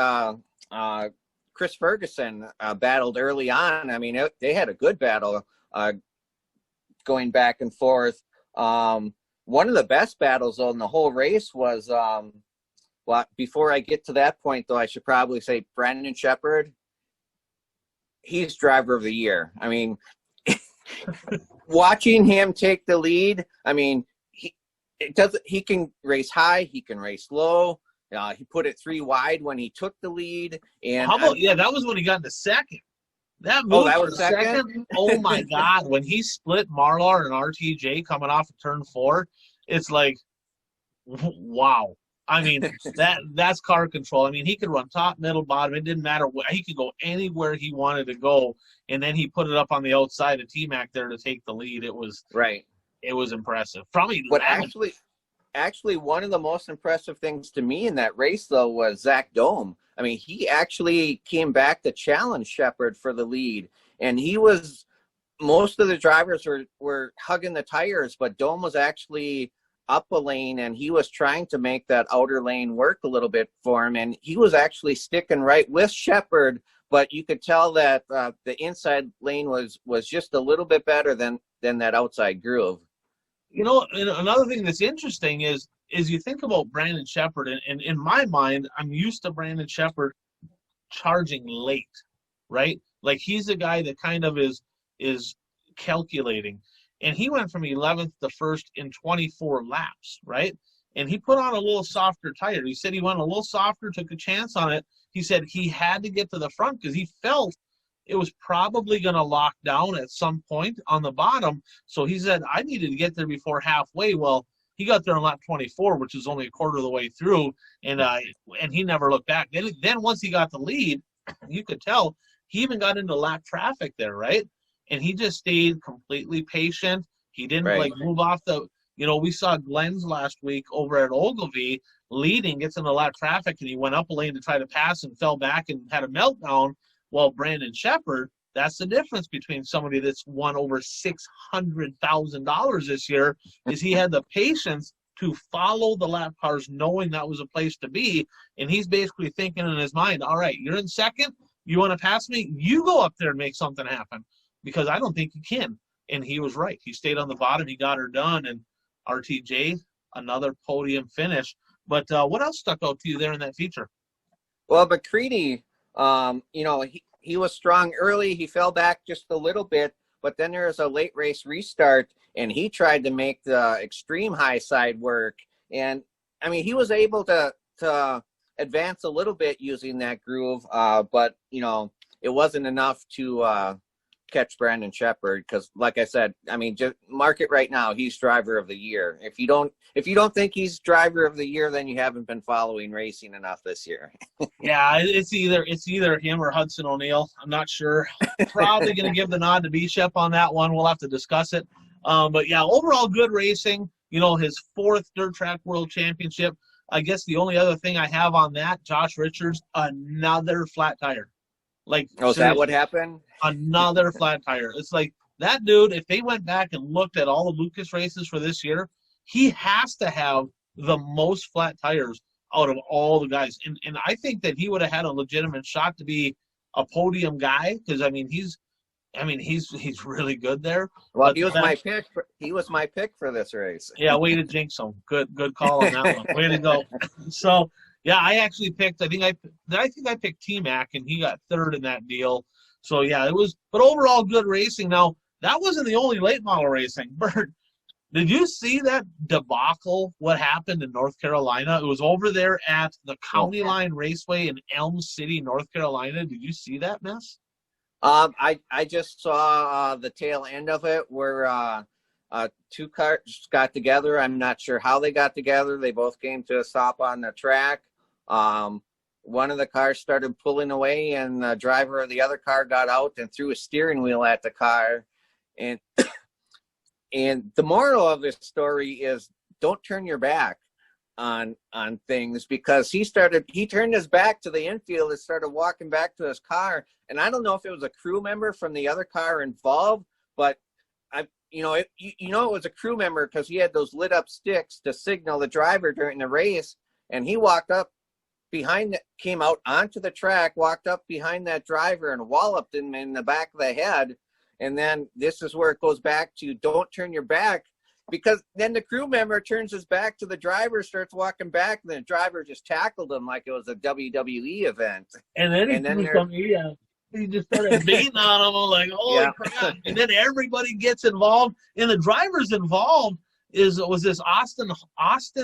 Chris Ferguson battled early on. I mean, they had a good battle going back and forth. One of the best battles though in the whole race was, well, before I get to that point, though, I should probably say Brandon Sheppard. He's driver of the year. I mean, watching him take the lead, I mean, he can race high, he can race low. He put it 3 wide when he took the lead. And how about that was when he got into second. That was second. Oh my God! When he split Marlar and RTJ coming off of turn 4, it's like, wow. I mean, that's car control. I mean, he could run top, middle, bottom. It didn't matter. He could go anywhere he wanted to go, and then he put it up on the outside of T-Mac there to take the lead. It was right. It was impressive. Probably, but actually, one of the most impressive things to me in that race, though, was Zach Dome. I mean, he actually came back to challenge Sheppard for the lead, and most of the drivers were hugging the tires, but Dome was actually up a lane, and he was trying to make that outer lane work a little bit for him, and he was actually sticking right with Sheppard, but you could tell that the inside lane was just a little bit better than that outside groove. And another thing that's interesting is you think about Brandon Sheppard, and in my mind, I'm used to Brandon Sheppard charging late, right? Like he's a guy that kind of is calculating. And he went from 11th to 1st in 24 laps, right? And he put on a little softer tire. He said he went a little softer, took a chance on it. He said he had to get to the front because he felt it was probably going to lock down at some point on the bottom. So he said, I needed to get there before halfway. Well, he got there on lap 24, which is only a quarter of the way through, and he never looked back. Then once he got the lead, you could tell he even got into lap traffic there, right? And he just stayed completely patient. He didn't move off we saw Glenn's last week over at Ogilvy leading, gets into lap traffic, and he went up a lane to try to pass and fell back and had a meltdown. Well, Brandon Sheppard, that's the difference between somebody that's won over $600,000 this year, is he had the patience to follow the lap cars knowing that was a place to be. And he's basically thinking in his mind, all right, you're in second, you want to pass me? You go up there and make something happen. Because I don't think you can. And he was right. He stayed on the bottom. He got her done. And RTJ, another podium finish. But what else stuck out to you there in that feature? Well, McCready, he was strong early. He fell back just a little bit. But then there was a late race restart, and he tried to make the extreme high side work. And, I mean, he was able to advance a little bit using that groove. But, it wasn't enough to catch Brandon Sheppard, because like I said, I mean, just mark it right now, he's driver of the year. If you don't think he's driver of the year, then you haven't been following racing enough this year. Yeah, it's either him or Hudson O'Neal. I'm not sure. Probably going to give the nod to Bshepp on that one. We'll have to discuss it. But yeah, overall good racing. His 4th Dirt Track World Championship. I guess the only other thing I have on that, Josh Richards, another flat tire. Is that what happened? Another flat tire. It's like that dude, if they went back and looked at all the Lucas races for this year, he has to have the most flat tires out of all the guys. And I think that he would have had a legitimate shot to be a podium guy because, he's really good there. Well, he was my pick. He was my pick for this race. Yeah, way to jinx him. Good call on that one. Way to go. So, yeah, I actually picked. I think I picked T-Mac, and he got 3rd in that deal. So yeah, but overall good racing. Now that wasn't the only late model racing. Bert, did you see that debacle? What happened in North Carolina? It was over there at the County Line Raceway in Elm City, North Carolina. Did you see that mess? I just saw the tail end of it where 2 cars got together. I'm not sure how they got together. They both came to a stop on the track. one of the cars started pulling away, and the driver of the other car got out and threw a steering wheel at the car. And and the moral of this story is, don't turn your back on things, because he turned his back to the infield and started walking back to his car. And I don't know if it was a crew member from the other car involved, but it was a crew member because he had those lit up sticks to signal the driver during the race. And he came out onto the track, walked up behind that driver and walloped him in the back of the head. And then this is where it goes back to, don't turn your back, because then the crew member turns his back to the driver, starts walking back, and the driver just tackled him like it was a WWE event. And then he just started beating on him. I'm like, holy crap. And then everybody gets involved. And the driver's involved was this Austin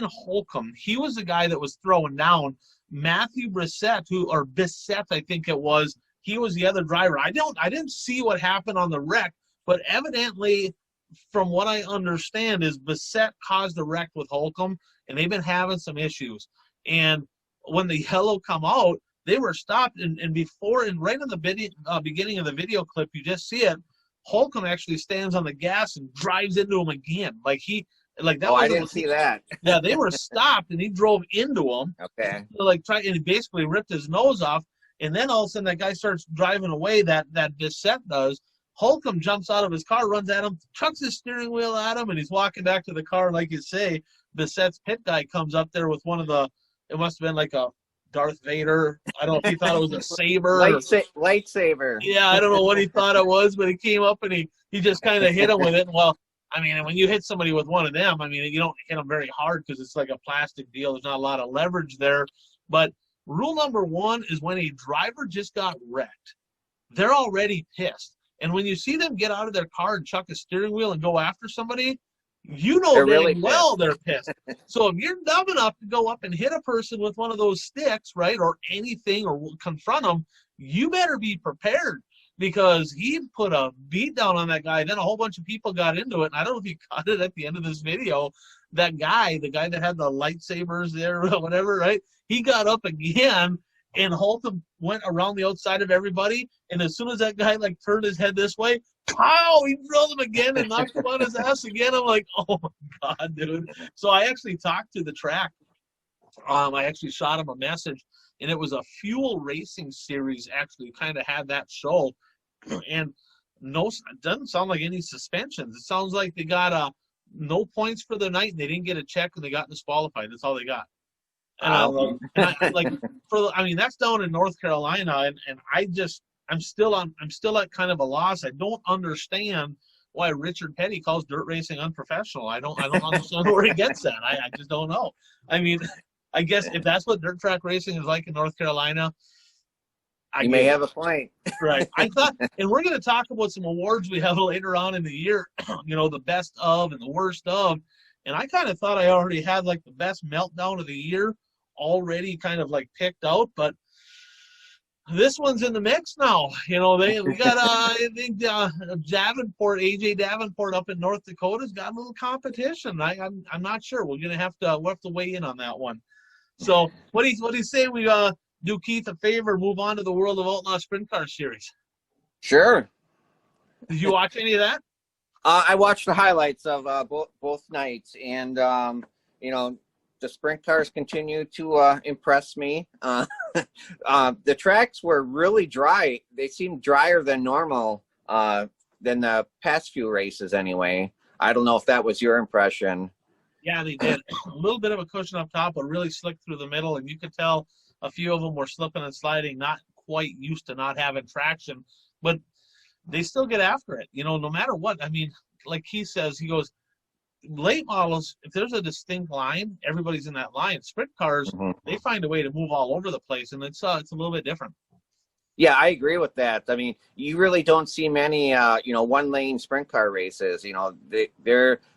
Holcomb. He was the guy that was throwing down Matthew Bshepp, Bshepp, I think it was. He was the other driver. I didn't see what happened on the wreck, but evidently, from what I understand, is Bshepp caused the wreck with Holcomb, and they've been having some issues. And when the yellow come out, they were stopped, and right in the beginning of the video clip, you just see it. Holcomb actually stands on the gas and drives into him again. I didn't see that. Yeah, they were stopped, and he drove into him. Okay. And he basically ripped his nose off. And then all of a sudden, that guy starts driving away. That Bshepp does. Holcomb jumps out of his car, runs at him, chucks his steering wheel at him, and he's walking back to the car. Like you say, Bshepp's pit guy comes up there with one of it must have been like a Darth Vader. I don't know if he thought it was a saber. Lightsaber. Yeah, I don't know what he thought it was, but he came up and he just kind of hit him with it. Well, I mean, when you hit somebody with one of them, I mean, you don't hit them very hard because it's like a plastic deal. There's not a lot of leverage there. But rule number one is, when a driver just got wrecked, they're already pissed. And when you see them get out of their car and chuck a steering wheel and go after somebody, you know they're really well they're pissed. So if you're dumb enough to go up and hit a person with one of those sticks, right, or anything, or confront them, you better be prepared, because he put a beat down on that guy. Then a whole bunch of people got into it. And I don't know if you caught it at the end of this video. That guy, the guy that had the lightsabers there or whatever, right, he got up again, and Holcomb went around the outside of everybody. And as soon as that guy turned his head this way, pow, he drilled him again and knocked him on his ass again. I'm like, oh my God, dude. So I actually talked to the track. I actually shot him a message, and it was a Fuel Racing Series actually kind of had that show. And it doesn't sound like any suspensions. It sounds like they got no points for the night, and they didn't get a check, and they got disqualified. That's all they got. And that's down in North Carolina, and I'm still at kind of a loss. I don't understand why Richard Petty calls dirt racing unprofessional. I don't understand where he gets that. I just don't know. I mean, I guess if that's what dirt track racing is like in North Carolina, you may have a point. Right. I thought, and we're going to talk about some awards we have later on in the year, the best of and the worst of. And I kind of thought I already had the best meltdown of the year already kind of picked out, but this one's in the mix now. We got I think AJ Davenport up in North Dakota's got a little competition. I'm not sure. We'll have to weigh in on that one. So what do you say we do Keith a favor, move on to the World of Outlaw Sprint Car Series? Sure. Did you watch any of that? I watched the highlights of both nights, and the sprint cars continue to impress me. The tracks were really dry. They seemed drier than normal than the past few races anyway. I don't know if that was your impression. Yeah, they did. A little bit of a cushion up top, but really slick through the middle, and you could tell a few of them were slipping and sliding, not quite used to not having traction, but they still get after it, no matter what. I mean, like he says, he goes, late models, if there's a distinct line, everybody's in that line. Sprint cars, they find a way to move all over the place, and it's a little bit different. Yeah, I agree with that. I mean, you really don't see many, one-lane sprint car races.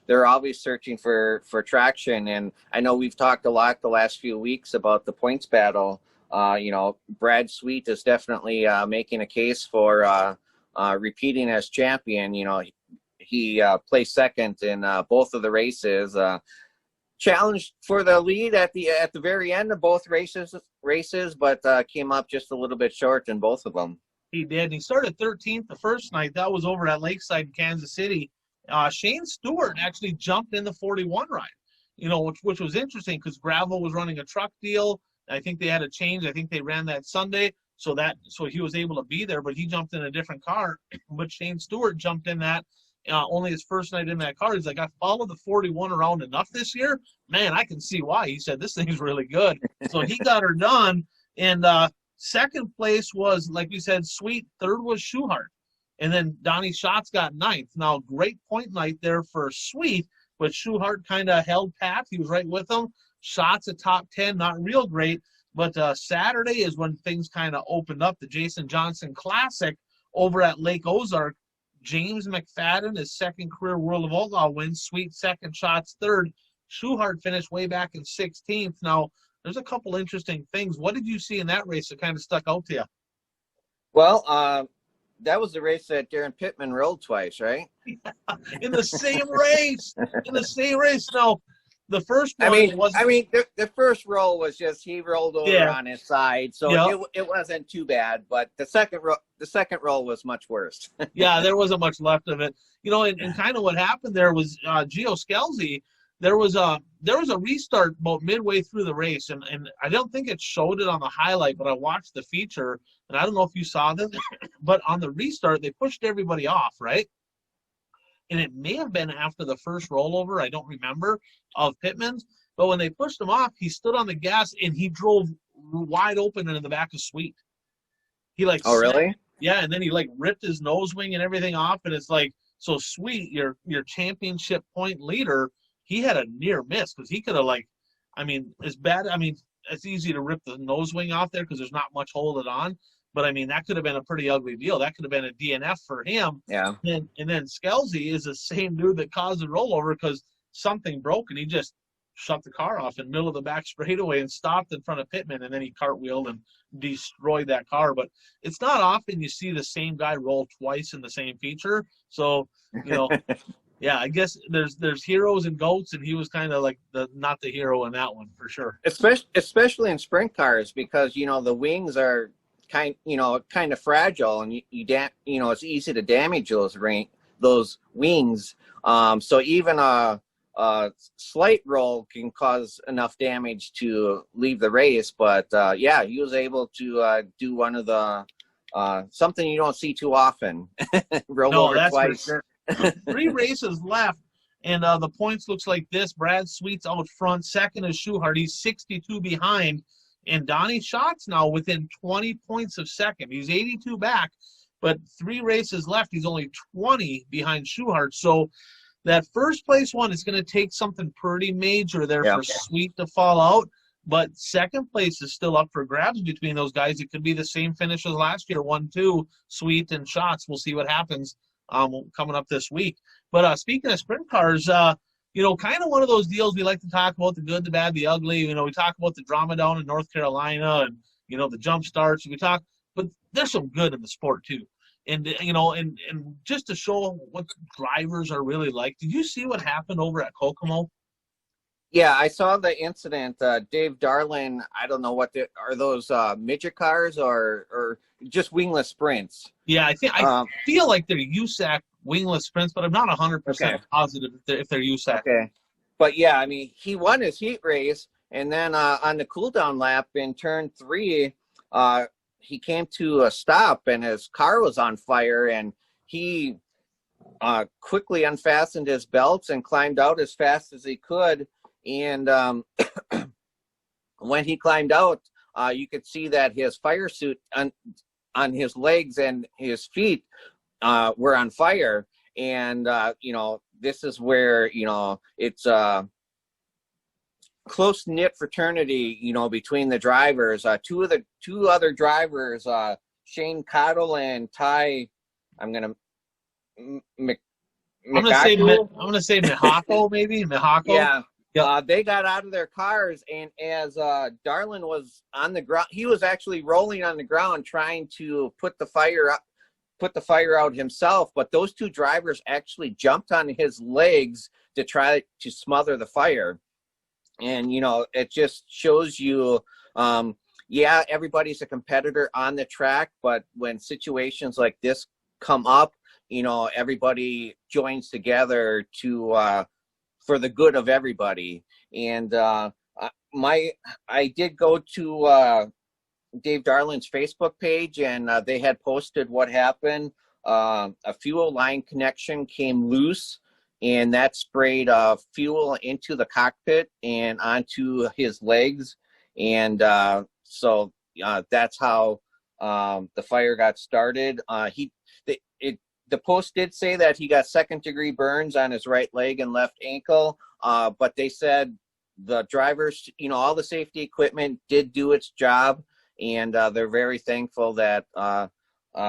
They're always searching for traction, and I know we've talked a lot the last few weeks about the points battle. Brad Sweet is definitely making a case for repeating as champion. He placed second in both of the races. challenged for the lead at the very end of both races, but came up just a little bit short in both of them. He did. He started 13th the first night. That was over at Lakeside in Kansas City. Shane Stewart actually jumped in the 41 ride, which was interesting because Gravel was running a truck deal. I think they had a change. I think they ran that Sunday, so he was able to be there, but he jumped in a different car. But Shane Stewart jumped in that. Only his first night in that car. He's like, I followed the 41 around enough this year. Man, I can see why. He said, this thing's really good. So he got her done. And second place was, like you said, Sweet. Third was Schuhart. And then Donnie Schatz got ninth. Now, great point night there for Sweet, but Schuhart kind of held pat. He was right with him. Schatz at top 10, not real great. But Saturday is when things kind of opened up. The Jason Johnson Classic over at Lake Ozark. James McFadden, his second career World of Outlaw win. Sweet second, Schatz third. Schuhart finished way back in 16th. Now, there's a couple interesting things. What did you see in that race that kind of stuck out to you? Well, that was the race that Darren Pittman rode twice, right? In the same race. Now, the first one the first roll was just he rolled over on his side, so it wasn't too bad. But the second roll was much worse. Yeah, there wasn't much left of it. And kind of what happened there was Gio Scalzi. There was a restart about midway through the race, and I don't think it showed it on the highlight, but I watched the feature, and I don't know if you saw this, but on the restart they pushed everybody off, right? And it may have been after the first rollover, I don't remember, of Pittman's. But when they pushed him off, he stood on the gas and he drove wide open into the back of Sweet. Oh, really? Yeah, and then he ripped his nose wing and everything off. And it's so Sweet, your championship point leader, he had a near miss because he could have it's easy to rip the nose wing off there because there's not much holding on. But, that could have been a pretty ugly deal. That could have been a DNF for him. Yeah. And then Scalzi is the same dude that caused the rollover because something broke, and he just shut the car off in the middle of the back straightaway and stopped in front of Pittman, and then he cartwheeled and destroyed that car. But it's not often you see the same guy roll twice in the same feature. So, yeah, I guess there's heroes and goats, and he was kind of not the hero in that one for sure. Especially in sprint cars because, the wings are kind of fragile, and it's easy to damage those wings. So even a slight roll can cause enough damage to leave the race. But he was able to do one of the something you don't see too often. Roll over twice. For sure. 3 races left, and the points looks like this. Brad Sweet's out front. Second is Schuhart. He's 62 behind. And Donnie Schatz now within 20 points of second. He's 82 back, but 3 races left. He's only 20 behind Schuhart. So that first place one is going to take something pretty major there for Sweet to fall out. But second place is still up for grabs between those guys. It could be the same finish as last year, 1-2, Sweet and Schatz. We'll see what happens coming up this week. But speaking of sprint cars, kind of one of those deals we like to talk about, the good, the bad, the ugly. We talk about the drama down in North Carolina and, the jump starts. But there's some good in the sport too. And, and just to show what drivers are really like, did you see what happened over at Kokomo? Yeah, I saw the incident. Dave Darlin, I don't know are those midget cars or just wingless sprints? Yeah, I feel like they're USAC wingless sprints, but I'm not 100% positive if they're USAC. Okay. But yeah, he won his heat race, and then on the cool down lap in turn 3, he came to a stop and his car was on fire, and he quickly unfastened his belts and climbed out as fast as he could. And when he climbed out, you could see that his fire suit on his legs and his feet were on fire. And, this is where, it's a close-knit fraternity, between the drivers. Two other drivers, Shane Cottle and Ty, I'm going to say Mihako, maybe? Mihako? Yeah. They got out of their cars, and as Darlin was on the ground, he was actually rolling on the ground trying to put the fire out himself. But those 2 drivers actually jumped on his legs to try to smother the fire. And, you know, it just shows you, yeah, everybody's a competitor on the track, but when situations like this come up, you know, everybody joins together to for the good of everybody. And I did go to Dave Darland's Facebook page, and they had posted what happened. A fuel line connection came loose, and that sprayed fuel into the cockpit and onto his legs. And so that's how the fire got started. The post did say that he got second-degree burns on his right leg and left ankle, but they said the drivers, you know, all the safety equipment did do its job, and they're very thankful that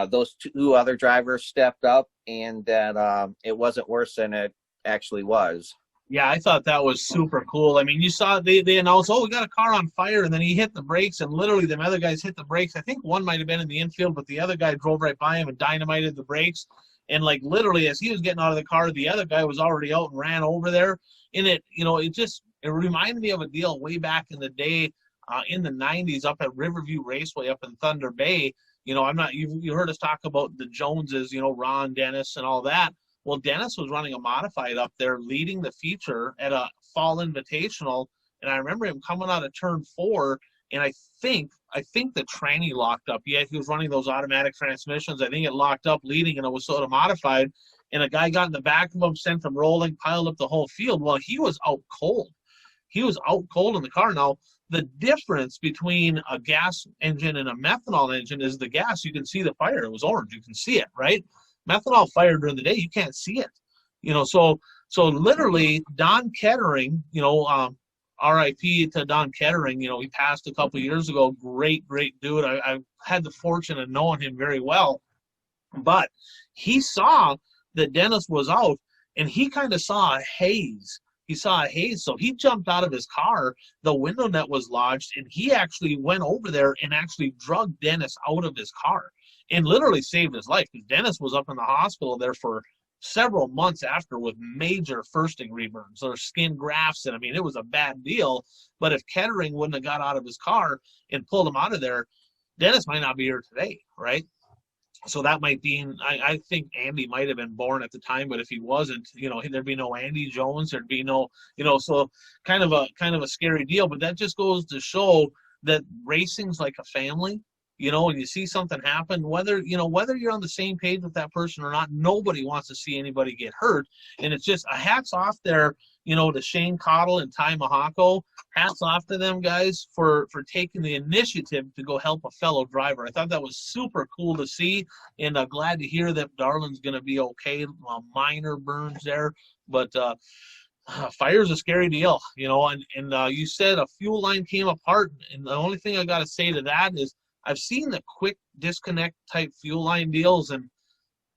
those two other drivers stepped up and that it wasn't worse than it actually was. Yeah, I thought that was super cool. I mean, you saw they announced, oh, we got a car on fire, and then he hit the brakes, and literally the other guys hit the brakes. I think one might have been in the infield, but the other guy drove right by him and dynamited the brakes. And like literally, as he was getting out of the car, the other guy was already out and ran over there. And it, you know, it reminded me of a deal way back in the day, in the '90s, up at Riverview Raceway up in Thunder Bay. You know, you heard us talk about the Joneses, you know, Ron, Dennis, and all that. Well, Dennis was running a modified up there, leading the feature at a fall invitational, and I remember him coming out of turn 4, and I think the tranny locked up. Yeah, he was running those automatic transmissions. I think it locked up leading, and it was sort of modified, and a guy got in the back of him, sent him rolling, piled up the whole field. Well, he was out cold. He was out cold in the car. Now, the difference between a gas engine and a methanol engine is the gas. You can see the fire. It was orange. You can see it, right? Methanol fire during the day, you can't see it. You know, so literally Don Kettering, you know, RIP to Don Kettering, you know, he passed a couple years ago. Great dude. I had the fortune of knowing him very well. But he saw that Dennis was out, and he kind of saw a haze. He saw a haze, so he jumped out of his car. The window net was lodged, and he actually went over there and actually drug Dennis out of his car and literally saved his life, because Dennis was up in the hospital there for several months after with major first-degree burns or skin grafts, and I mean, it was a bad deal. But if Kettering wouldn't have got out of his car and pulled him out of there, Dennis might not be here today, right? So that might be, I think Andy might have been born at the time, but if he wasn't, you know, there'd be no Andy Jones, there'd be no, you know, so kind of a scary deal. But that just goes to show that racing's like a family. You know, when you see something happen, whether you're on the same page with that person or not, nobody wants to see anybody get hurt. And it's just a hats off there, you know, to Shane Cottle and Ty Mahako. Hats off to them guys for taking the initiative to go help a fellow driver. I thought that was super cool to see, and glad to hear that Darland's going to be okay. Minor burns there, but fire's a scary deal, you know. And you said a fuel line came apart, and the only thing I got to say to that is, I've seen the quick disconnect type fuel line deals, and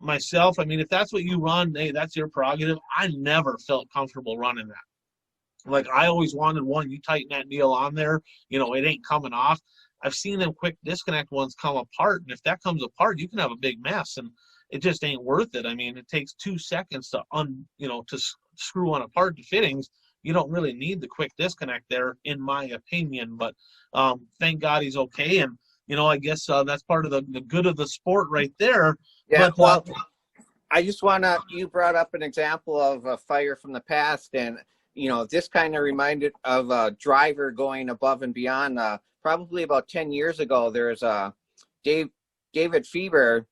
myself, I mean, if that's what you run, hey, that's your prerogative. I never felt comfortable running that. Like, I always wanted one, you tighten that deal on there, you know, it ain't coming off. I've seen them quick disconnect ones come apart, and if that comes apart, you can have a big mess, and it just ain't worth it. I mean, it takes 2 seconds to screw one apart the fittings. You don't really need the quick disconnect there, in my opinion. But thank God he's okay, and you know, I guess that's part of the good of the sport right there. Yeah, but, well, I just want to, you brought up an example of a fire from the past, and, you know, this kind of reminded of a driver going above and beyond. Probably about 10 years ago, there's David Fieber.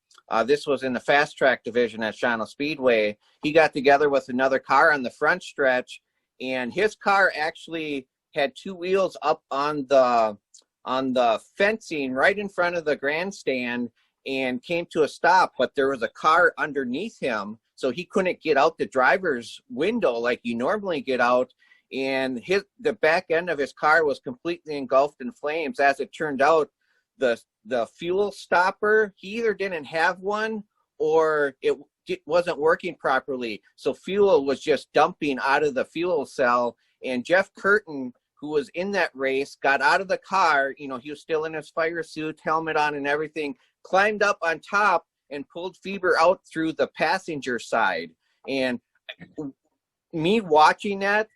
This was in the fast track division at Shawano Speedway. He got together with another car on the front stretch, and his car actually had 2 wheels up on the fencing right in front of the grandstand, and came to a stop, but there was a car underneath him, so he couldn't get out the driver's window like you normally get out, and the back end of his car was completely engulfed in flames. As it turned out, the fuel stopper, he either didn't have one or it wasn't working properly, so fuel was just dumping out of the fuel cell. And Jeff Curtin, who was in that race, got out of the car. You know, he was still in his fire suit, helmet on and everything, climbed up on top and pulled Fieber out through the passenger side. And me watching that,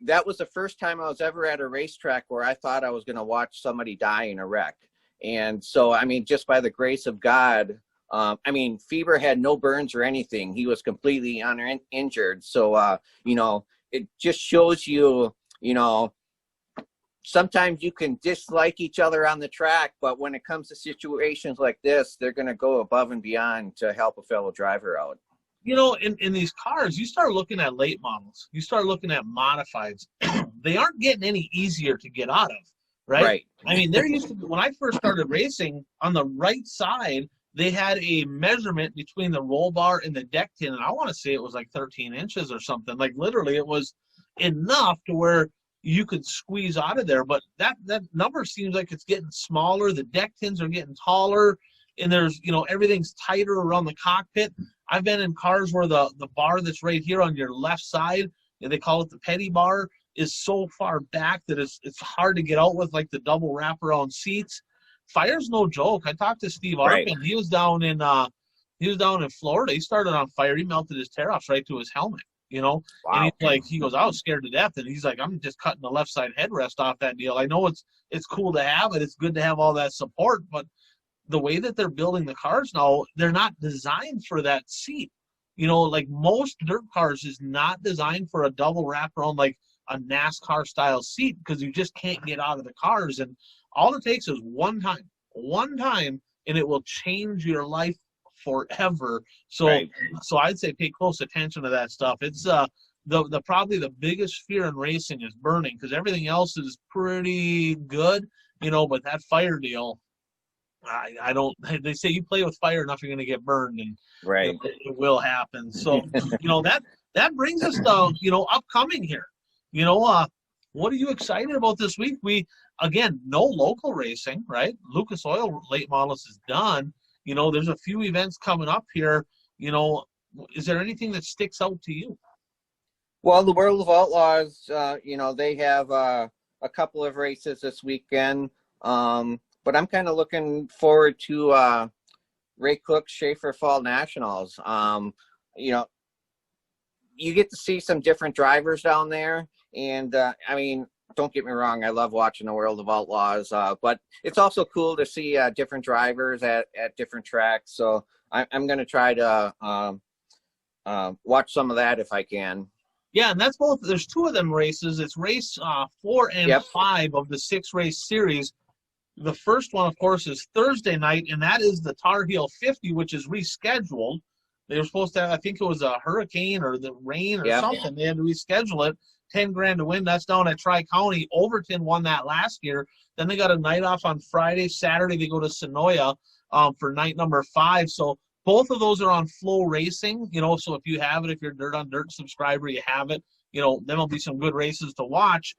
that was the first time I was ever at a racetrack where I thought I was going to watch somebody die in a wreck. And so, I mean, just by the grace of God, I mean, Fever had no burns or anything. He was completely uninjured. So, you know, it just shows you, you know, sometimes you can dislike each other on the track, but when it comes to situations like this, they're going to go above and beyond to help a fellow driver out. You know, in these cars, you start looking at late models, you start looking at modifieds. They aren't getting any easier to get out of, right? Right. I mean, there used to be, when I first started racing, on the right side, they had a measurement between the roll bar and the deck tin, and I want to say it was like 13 inches or something. Like, literally, it was enough to where you could squeeze out of there. But that number seems like it's getting smaller. The deck tins are getting taller, and there's, you know, everything's tighter around the cockpit. I've been in cars where the bar that's right here on your left side, and they call it the petty bar, is so far back that it's hard to get out with, like the double wraparound seats. Fire's no joke. I talked to Steve Arpin. Right. He was down in Florida. He started on fire. He melted his tear-offs right to his helmet, you know. Wow. And he's like, he goes, I was scared to death. And he's like, I'm just cutting the left side headrest off that deal. I know it's cool to have it. It's good to have all that support, but the way that they're building the cars now, they're not designed for that seat. You know, like most dirt cars is not designed for a double wraparound, like a NASCAR style seat, because you just can't get out of the cars. And all it takes is one time, and it will change your life forever. So, Right. So I'd say pay close attention to that stuff. It's the probably the biggest fear in racing is burning, because everything else is pretty good, you know. But that fire deal, I don't. They say you play with fire enough, you're going to get burned, and Right. it will happen. So, you know, that brings us to, you know, upcoming here. You know, what are you excited about this week? We, again, no local racing, right? Lucas Oil late models is done. You know, there's a few events coming up here. You know, is there anything that sticks out to you? Well, the World of Outlaws, you know, they have a couple of races this weekend. But I'm kind of looking forward to Ray Cook's Schaefer Fall Nationals. You know, you get to see some different drivers down there. And, I mean, don't get me wrong, I love watching the World of Outlaws. But it's also cool to see different drivers at different tracks. So I'm going to try to watch some of that if I can. Yeah, and that's both. There's two of them races. It's race 4 and 5 of the 6-race series. The first one, of course, is Thursday night, and that is the Tar Heel 50, which is rescheduled. They were supposed to have, I think it was a hurricane or the rain or something. They had to reschedule it. $10,000 to win. That's down at Tri-County. Overton won that last year. Then they got a night off on Friday. Saturday, they go to Sonoya for night number 5. So both of those are on Flow Racing. You know, so if you have it, if you're a Dirt on Dirt subscriber, you have it. You know, then there'll be some good races to watch.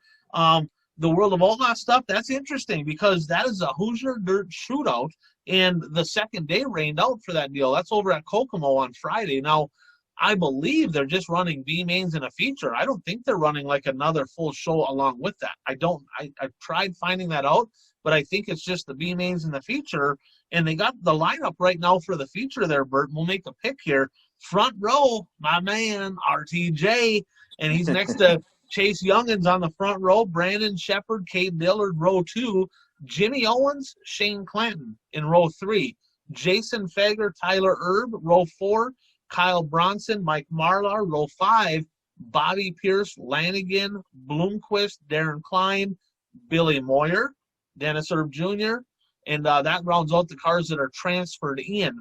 The World of Outlaw stuff, that's interesting because that is a Hoosier Dirt shootout, and the second day rained out for that deal. That's over at Kokomo on Friday. Now, I believe they're just running B mains and a feature. I don't think they're running like another full show along with that. I've tried finding that out, but I think it's just the B mains and the feature, and they got the lineup right now for the feature there, Bert. We'll make a pick here. Front row, my man, RTJ, and he's next to Chase Youngins on the front row, Brandon Shepard, Cade Dillard, row 2, Jimmy Owens, Shane Clanton in row 3, Jason Fager, Tyler Erb, row 4, Kyle Bronson, Mike Marlar, row 5, Bobby Pierce, Lanigan, Bloomquist, Darren Klein, Billy Moyer, Dennis Erb Jr., and that rounds out the cars that are transferred in.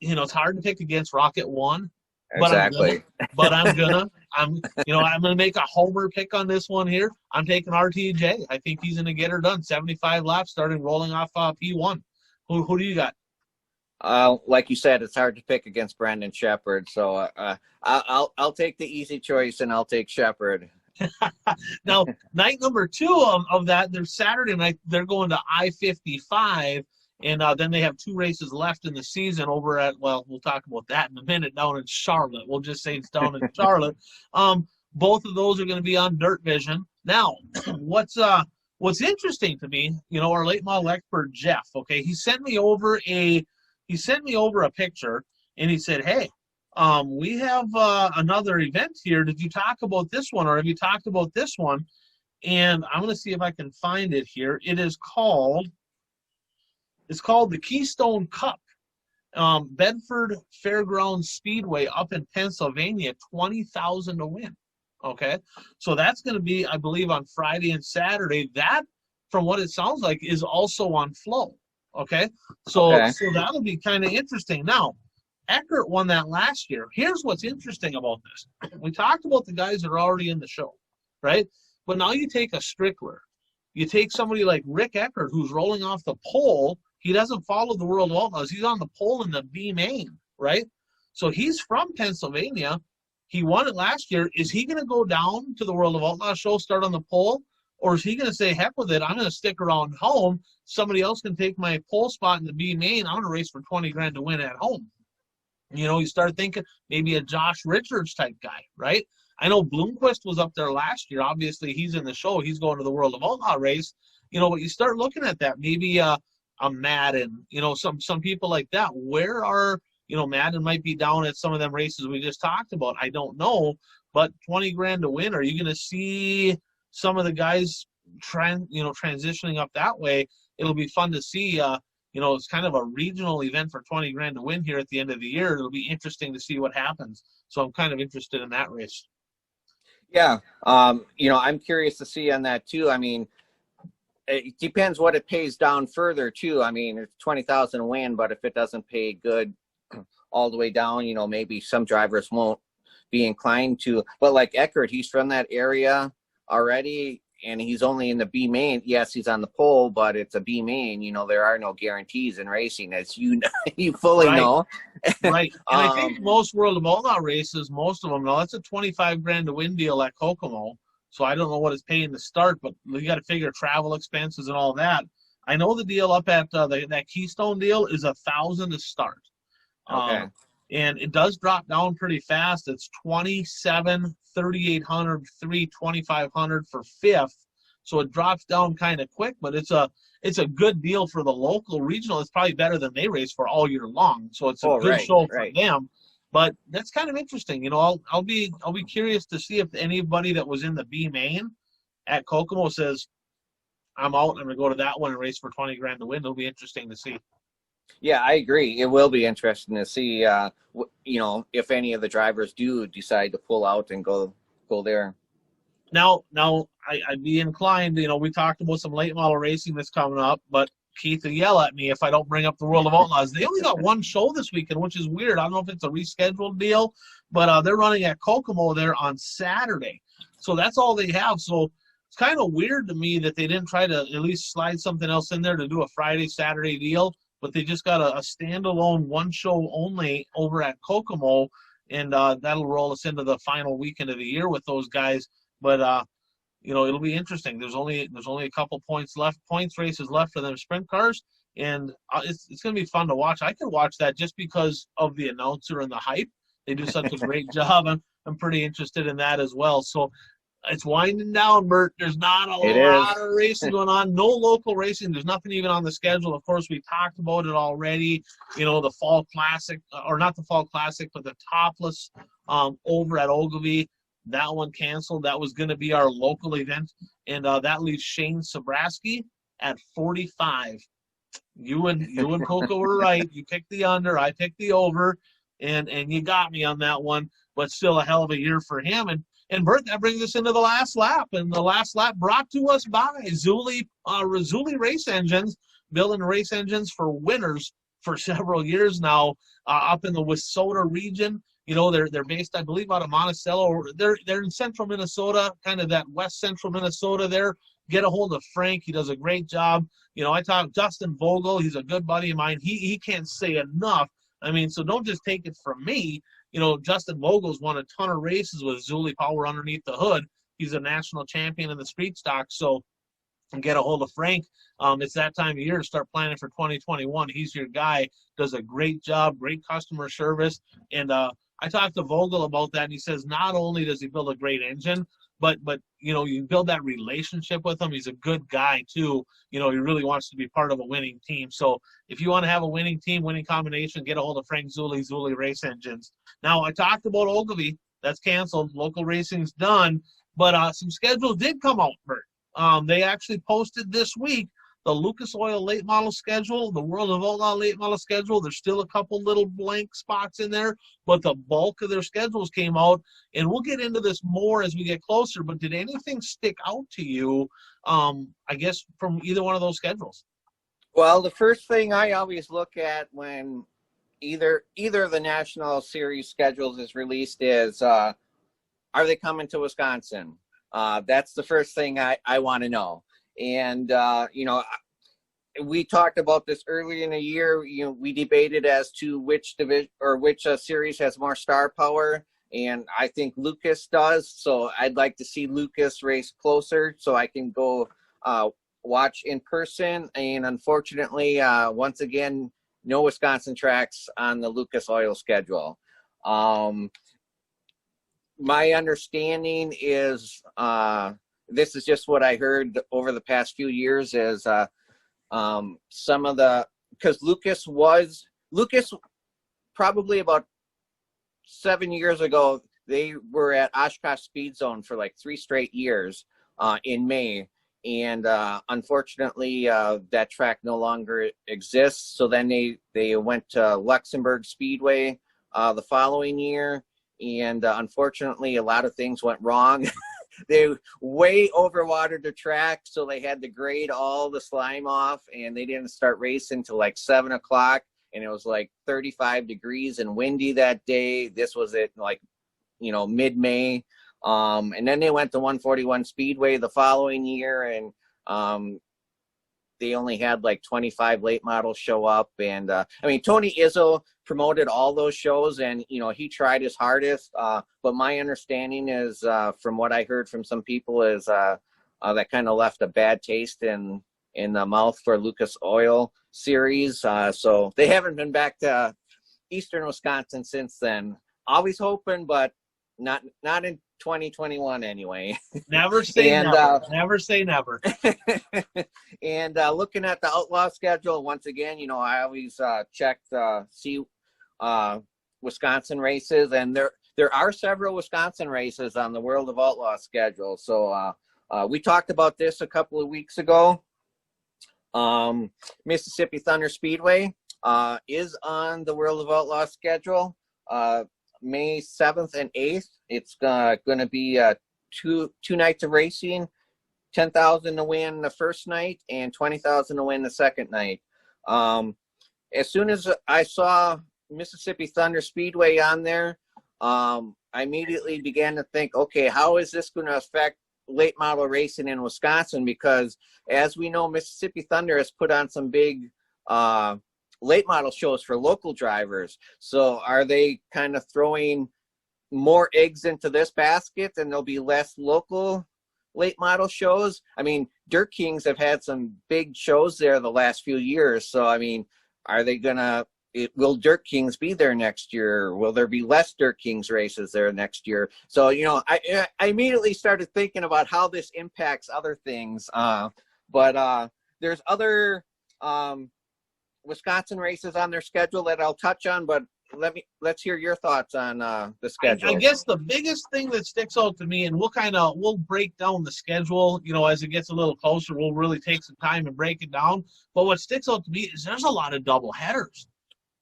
You know, it's hard to pick against Rocket 1. Exactly. But I'm gonna make a homer pick on this one here. I'm taking RTJ. I think he's gonna get her done. 75 laps, starting rolling off P1. Who do you got? Like you said, it's hard to pick against Brandon Shepard. So I'll take the easy choice, and I'll take Shepard. Now, night number 2 of that, they're Saturday night. They're going to I-55. And then they have 2 races left in the season over at, well, we'll talk about that in a minute, down in Charlotte. We'll just say it's down in Charlotte. Both of those are going to be on Dirt Vision. Now, what's interesting to me, you know, our late model expert, Jeff, okay, he sent me over a picture, and he said, hey, We have another event here. Did you talk about this one, or have you talked about this one? And I'm going to see if I can find it here. It's called the Keystone Cup. Bedford Fairgrounds Speedway up in Pennsylvania, 20,000 to win. Okay, so that's going to be, I believe, on Friday and Saturday. That, from what it sounds like, is also on Flow. Okay, so that'll be kind of interesting. Now, Eckert won that last year. Here's what's interesting about this. We talked about the guys that are already in the show, right? But now you take a Strickler. You take somebody like Rick Eckert, who's rolling off the pole. He doesn't follow the World of Outlaws. He's on the pole in the B main, right? So he's from Pennsylvania. He won it last year. Is he going to go down to the World of Outlaws show, start on the pole? Or is he going to say, heck with it, I'm going to stick around home. Somebody else can take my pole spot in the B main. I'm going to race for 20 grand to win at home. You know, you start thinking maybe a Josh Richards type guy, right? I know Bloomquist was up there last year. Obviously, he's in the show. He's going to the World of Outlaw race. You know, but you start looking at that. Maybe a Madden, you know, some people like that. Where are, you know, Madden might be down at some of them races we just talked about. I don't know. But 20 grand to win, are you going to see some of the guys transitioning up that way? It'll be fun to see. You know, it's kind of a regional event for 20 grand to win here at the end of the year. It'll be interesting to see what happens. So I'm kind of interested in that race. Yeah. You know, I'm curious to see on that too. I mean, it depends what it pays down further too. I mean, it's 20,000 a win, but if it doesn't pay good all the way down, you know, maybe some drivers won't be inclined to. But like Eckert, he's from that area already, and he's only in the B main. Yes, he's on the pole, but it's a B main. You know, there are no guarantees in racing, as you fully know. Right. And I think most World of Outlaw races, most of them, now that's a 25 grand to win deal at Kokomo. So I don't know what it's paying to start, but you got to figure travel expenses and all that. I know the deal up at that Keystone deal is $1,000 to start. Okay. And it does drop down pretty fast. It's 27, 3,800, 2,500 for fifth. So it drops down kind of quick, but it's a good deal for the local regional. It's probably better than they race for all year long. So it's a good show for them. But that's kind of interesting. You know, I'll be curious to see if anybody that was in the B main at Kokomo says, I'm out, I'm going to go to that one and race for 20 grand to win. It'll be interesting to see. Yeah, I agree. It will be interesting to see, you know, if any of the drivers do decide to pull out and go there. Now, I'd be inclined, you know, we talked about some late model racing that's coming up, but Keith will yell at me if I don't bring up the World of Outlaws. They only got one show this weekend, which is weird. I don't know if it's a rescheduled deal, but they're running at Kokomo there on Saturday. So that's all they have. So it's kind of weird to me that they didn't try to at least slide something else in there to do a Friday, Saturday deal, but they just got a standalone one show only over at Kokomo, and that'll roll us into the final weekend of the year with those guys. But you know, it'll be interesting. There's only a couple points races left for them sprint cars, and it's going to be fun to watch. I could watch that just because of the announcer and the hype. They do such a great job. I'm pretty interested in that as well. So it's winding down, Bert. There's not a lot of racing going on. No local racing. There's nothing even on the schedule. Of course, we talked about it already. You know, the Fall Classic, or not the Fall Classic, but the Topless over at Ogilvie. That one canceled. That was going to be our local event, and that leaves Shane Sobraski at 45. You and Coco were right. You picked the under. I picked the over, and you got me on that one. But still a hell of a year for him. And Bert, that brings us into the last lap, and the last lap brought to us by Zuli Race Engines, building race engines for winners for several years now, up in the Wissota region. You know, they're based, I believe, out of Monticello. They're in central Minnesota, kind of that west central Minnesota there. Get a hold of Frank. He does a great job. You know, I talked Justin Vogel. He's a good buddy of mine. He can't say enough. I mean, so don't just take it from me. You know, Justin Vogel's won a ton of races with Zuli Power underneath the hood. He's a national champion in the street stock. So get a hold of Frank. It's that time of year to start planning for 2021. He's your guy. Does a great job, great customer service. And I talked to Vogel about that, and he says not only does he build a great engine, but you know, you build that relationship with him. He's a good guy too. You know, he really wants to be part of a winning team. So if you want to have a winning team, winning combination, get a hold of Frank Zulli, Zulli Race Engines. Now, I talked about Ogilvy. That's canceled. Local racing's done. But some schedules did come out, Bert. They actually posted this week the Lucas Oil late model schedule, the World of Outlaw late model schedule. There's still a couple little blank spots in there, but the bulk of their schedules came out. And we'll get into this more as we get closer. But did anything stick out to you, I guess, from either one of those schedules? Well, the first thing I always look at when either of the national series schedules is released is, are they coming to Wisconsin? That's the first thing I want to know. And, you know, we talked about this earlier in the year. You know, we debated as to which division or which series has more star power. And I think Lucas does. So I'd like to see Lucas race closer so I can go watch in person. And unfortunately, once again, no Wisconsin tracks on the Lucas Oil schedule. My understanding is, this is just what I heard over the past few years, is some of the, because Lucas probably about 7 years ago, they were at Oshkosh Speed Zone for like 3 straight years in May. And unfortunately, that track no longer exists. So then they went to Luxembourg Speedway the following year. And unfortunately, a lot of things went wrong. They way overwatered the track, so they had to grade all the slime off, and they didn't start racing till like 7 o'clock. And it was like 35 degrees and windy that day. This was at like, you know, mid-May. And then they went to 141 Speedway the following year, and they only had like 25 late models show up. And I mean, Tony Izzo promoted all those shows, and you know, he tried his hardest. But my understanding is, from what I heard from some people, is that kind of left a bad taste in the mouth for Lucas Oil series. So they haven't been back to Eastern Wisconsin since then. Always hoping, but not in 2021 anyway. Never say never. Never say never. And looking at the Outlaw schedule, once again, you know, I always check see Wisconsin races, and there are several Wisconsin races on the World of Outlaw schedule. So we talked about this a couple of weeks ago. Mississippi Thunder Speedway is on the World of Outlaw schedule. May 7th and 8th. It's going to be two nights of racing, $10,000 to win the first night and $20,000 to win the second night. As soon as I saw Mississippi Thunder Speedway on there, I immediately began to think, okay, how is this going to affect late model racing in Wisconsin? Because as we know, Mississippi Thunder has put on some big late model shows for local drivers. So are they kind of throwing more eggs into this basket and there'll be less local late model shows? I mean, Dirt Kings have had some big shows there the last few years. So, I mean, are they will Dirt Kings be there next year? Will there be less Dirt Kings races there next year? So, you know, I immediately started thinking about how this impacts other things. But there's other Wisconsin races on their schedule that I'll touch on, but let's hear your thoughts on the schedule. I guess the biggest thing that sticks out to me, and we'll break down the schedule, you know, as it gets a little closer, we'll really take some time and break it down. But what sticks out to me is there's a lot of double headers,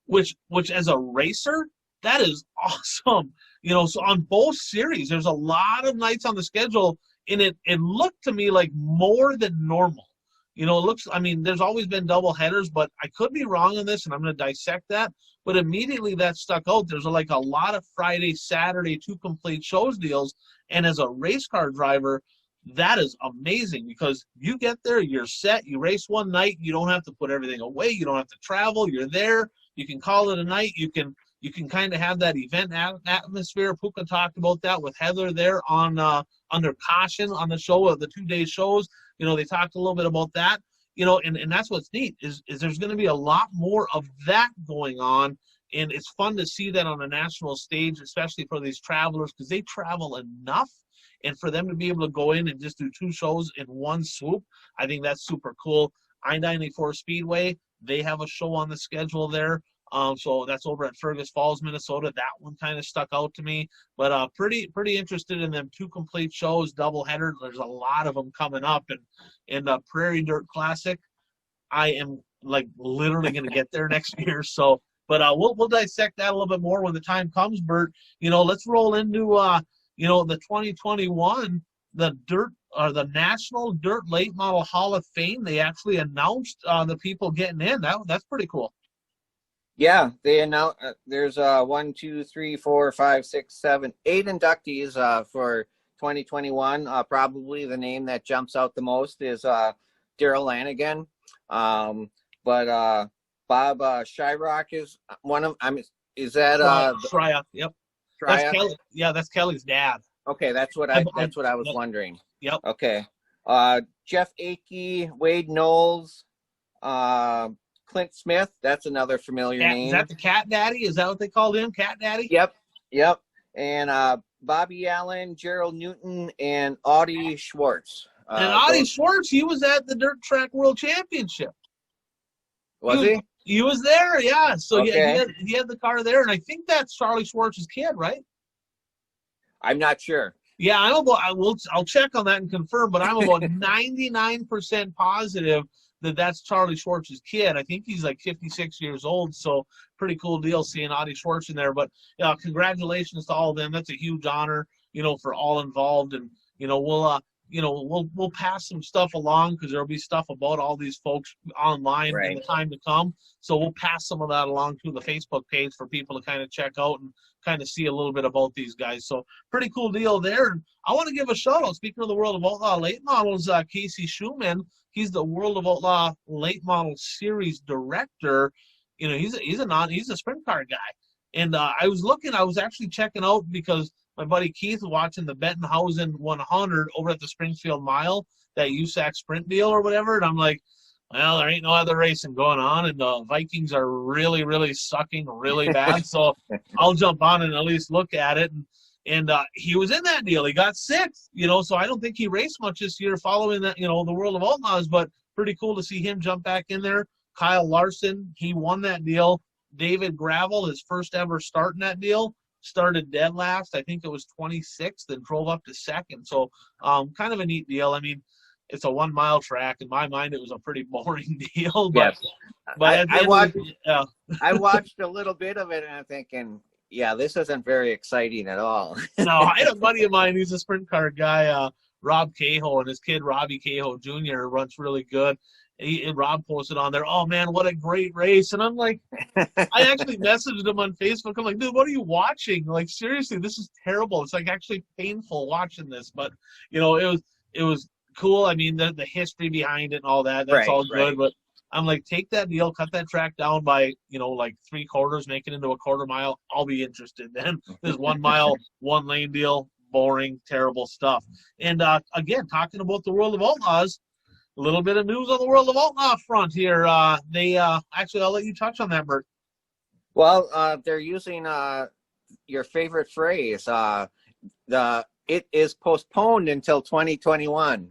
which as a racer, that is awesome. You know, so on both series, there's a lot of nights on the schedule, and it looked to me like more than normal. You know, there's always been double headers, but I could be wrong on this, and I'm going to dissect that. But immediately that stuck out. There's like a lot of Friday, Saturday, 2 complete shows deals. And as a race car driver, that is amazing because you get there, you're set, you race one night, you don't have to put everything away, you don't have to travel, you're there, you can call it a night, you can kind of have that event atmosphere. Puka talked about that with Heather there on under caution on the show of the 2-day shows. You know, they talked a little bit about that, you know, and that's what's neat is there's going to be a lot more of that going on. And it's fun to see that on a national stage, especially for these travelers, because they travel enough. And for them to be able to go in and just do 2 shows in one swoop, I think that's super cool. I-94 Speedway, they have a show on the schedule there. So that's over at Fergus Falls, Minnesota. That one kind of stuck out to me. But pretty interested in them 2 complete shows, doubleheader. There's a lot of them coming up. And in the Prairie Dirt Classic, I am like literally going to get there next year. So, but we'll dissect that a little bit more when the time comes, Bert. Let's roll into the 2021, the National Dirt Late Model Hall of Fame. They actually announced the people getting in. That's pretty cool. Yeah, they announced there's 1, 2, 3, 4, 5, 6, 7, 8 inductees for 2021. Probably the name that jumps out the most is Daryl Lanigan. But Bob Shyrock is one of. Is that Shryock? Yep. Shryock? That's Kelly. Yeah, that's Kelly's dad. Okay, that's what I was wondering. Yep. Okay. Jeff Akey, Wade Knowles, Clint Smith. That's another familiar name. Is that the Cat Daddy? Is that what they called him? Cat Daddy? Yep. And Bobby Allen, Gerald Newton, and Audie Schwartz. And Audie Schwartz, he was at the Dirt Track World Championship. Was he? He was there, yeah. So okay. he had the car there, and I think that's Charlie Schwartz's kid, right? I'm not sure. Yeah, I'll check on that and confirm, but I'm about 99% positive that that's Charlie Schwartz's kid. I think he's like 56 years old, so pretty cool deal seeing Audie Schwartz in there. But yeah, congratulations to all of them. That's a huge honor, for all involved, and we'll pass some stuff along because there'll be stuff about all these folks online in the time to come. So we'll pass some of that along to the Facebook page for people to kind of check out and kind of see a little bit about these guys. So pretty cool deal there. And I want to give a shout out, speaking of the World of Outlaw Late Models, Casey Schumann. He's the World of Outlaw Late Model Series director. He's a sprint car guy. And I was actually checking out because my buddy Keith was watching the Bettenhausen 100 over at the Springfield Mile, that USAC sprint deal or whatever. And I'm like, well, there ain't no other racing going on, and the Vikings are really, really sucking really bad. So I'll jump on and at least look at it. And he was in that deal. He got 6th, so I don't think he raced much this year following that, the World of Outlaws, but pretty cool to see him jump back in there. Kyle Larson, he won that deal. David Gravel, his first ever start in that deal, started dead last. I think it was 26th and drove up to 2nd. So kind of a neat deal. I mean, it's a 1 mile track. In my mind, it was a pretty boring deal. But, yes. But I watched a little bit of it, and I'm thinking, yeah, this isn't very exciting at all. No, I had a buddy of mine. He's a sprint car guy, Rob Cahill, and his kid, Robbie Cahill Jr., runs really good. And Rob posted on there, oh, man, what a great race. And I'm like, I actually messaged him on Facebook. I'm like, dude, what are you watching? Like, seriously, this is terrible. It's like actually painful watching this. But, it was cool. I mean, the history behind it and all that, that's all good. But I'm like, take that deal, cut that track down by, like 3/4, make it into a 1/4 mile. I'll be interested. Then this 1 mile, 1 lane deal, boring, terrible stuff. And again, talking about the World of Outlaws, a little bit of news on the World of Outlaw front here. Actually, I'll let you touch on that, Bert. Well, they're using your favorite phrase. It is postponed until 2021.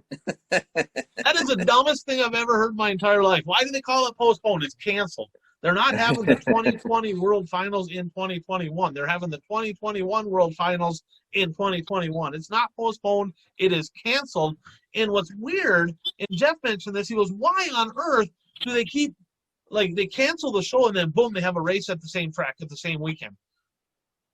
That is the dumbest thing I've ever heard in my entire life. Why do they call it postponed? It's canceled. They're not having the 2020 World Finals in 2021. They're having the 2021 World Finals in 2021. It's not postponed. It is canceled. And what's weird, and Jeff mentioned this, he goes, why on earth do they keep, like, they cancel the show and then, boom, they have a race at the same track at the same weekend?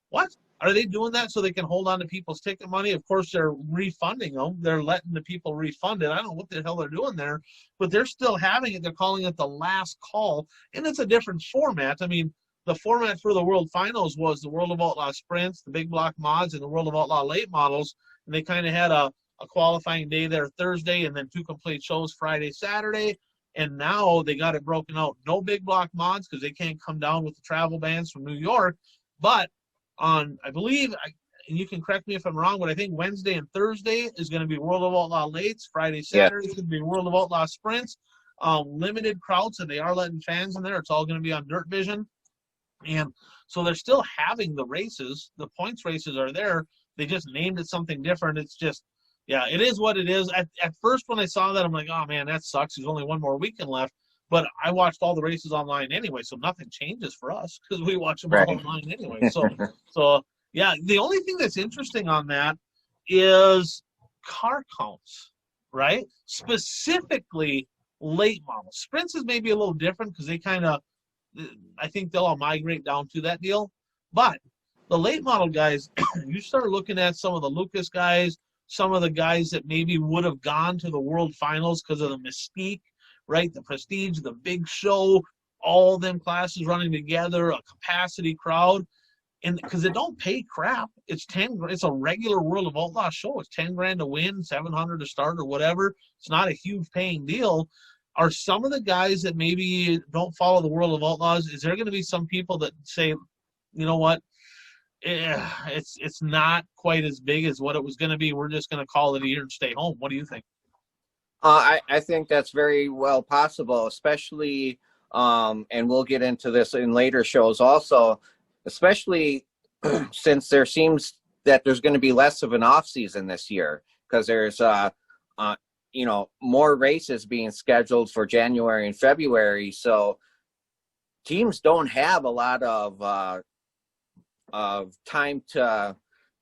What? Are they doing that so they can hold on to people's ticket money? Of course, they're refunding them. They're letting the people refund it. I don't know what the hell they're doing there, but they're still having it. They're calling it the last call, and it's a different format. I mean, the format for the World Finals was the World of Outlaw Sprints, the Big Block Mods, and the World of Outlaw Late Models, and they kind of had a qualifying day there Thursday and then 2 complete shows Friday, Saturday, and now they got it broken out. No Big Block Mods because they can't come down with the travel bans from New York, but on, I believe, and you can correct me if I'm wrong, but I think Wednesday and Thursday is going to be World of Outlaw Lates. Friday, Saturday is going to be World of Outlaw Sprints. Limited crowds, and they are letting fans in there. It's all going to be on Dirt Vision. And so they're still having the races. The points races are there. They just named it something different. It's just, yeah, it is what it is. At first, when I saw that, I'm like, oh man, that sucks. There's only one more weekend left. But I watched all the races online anyway, so nothing changes for us because we watch them all online anyway. So yeah, the only thing that's interesting on that is car counts, right? Specifically late models. Sprints is maybe a little different because they kind of, I think they'll all migrate down to that deal. But the late model guys, you start looking at some of the Lucas guys, some of the guys that maybe would have gone to the World Finals because of the mystique, right? The prestige, the big show, all them classes running together, a capacity crowd. And because it don't pay crap, it's a regular World of Outlaws show. It's 10 grand to win, 700 to start or whatever. It's not a huge paying deal. Are some of the guys that maybe don't follow the World of Outlaws, is there going to be some people that say, you know what, it's not quite as big as what it was going to be. We're just going to call it a year and stay home. What do you think? I think that's very well possible, especially, and we'll get into this in later shows also, especially since there seems that there's going to be less of an off season this year because there's, more races being scheduled for January and February. So teams don't have a lot of time to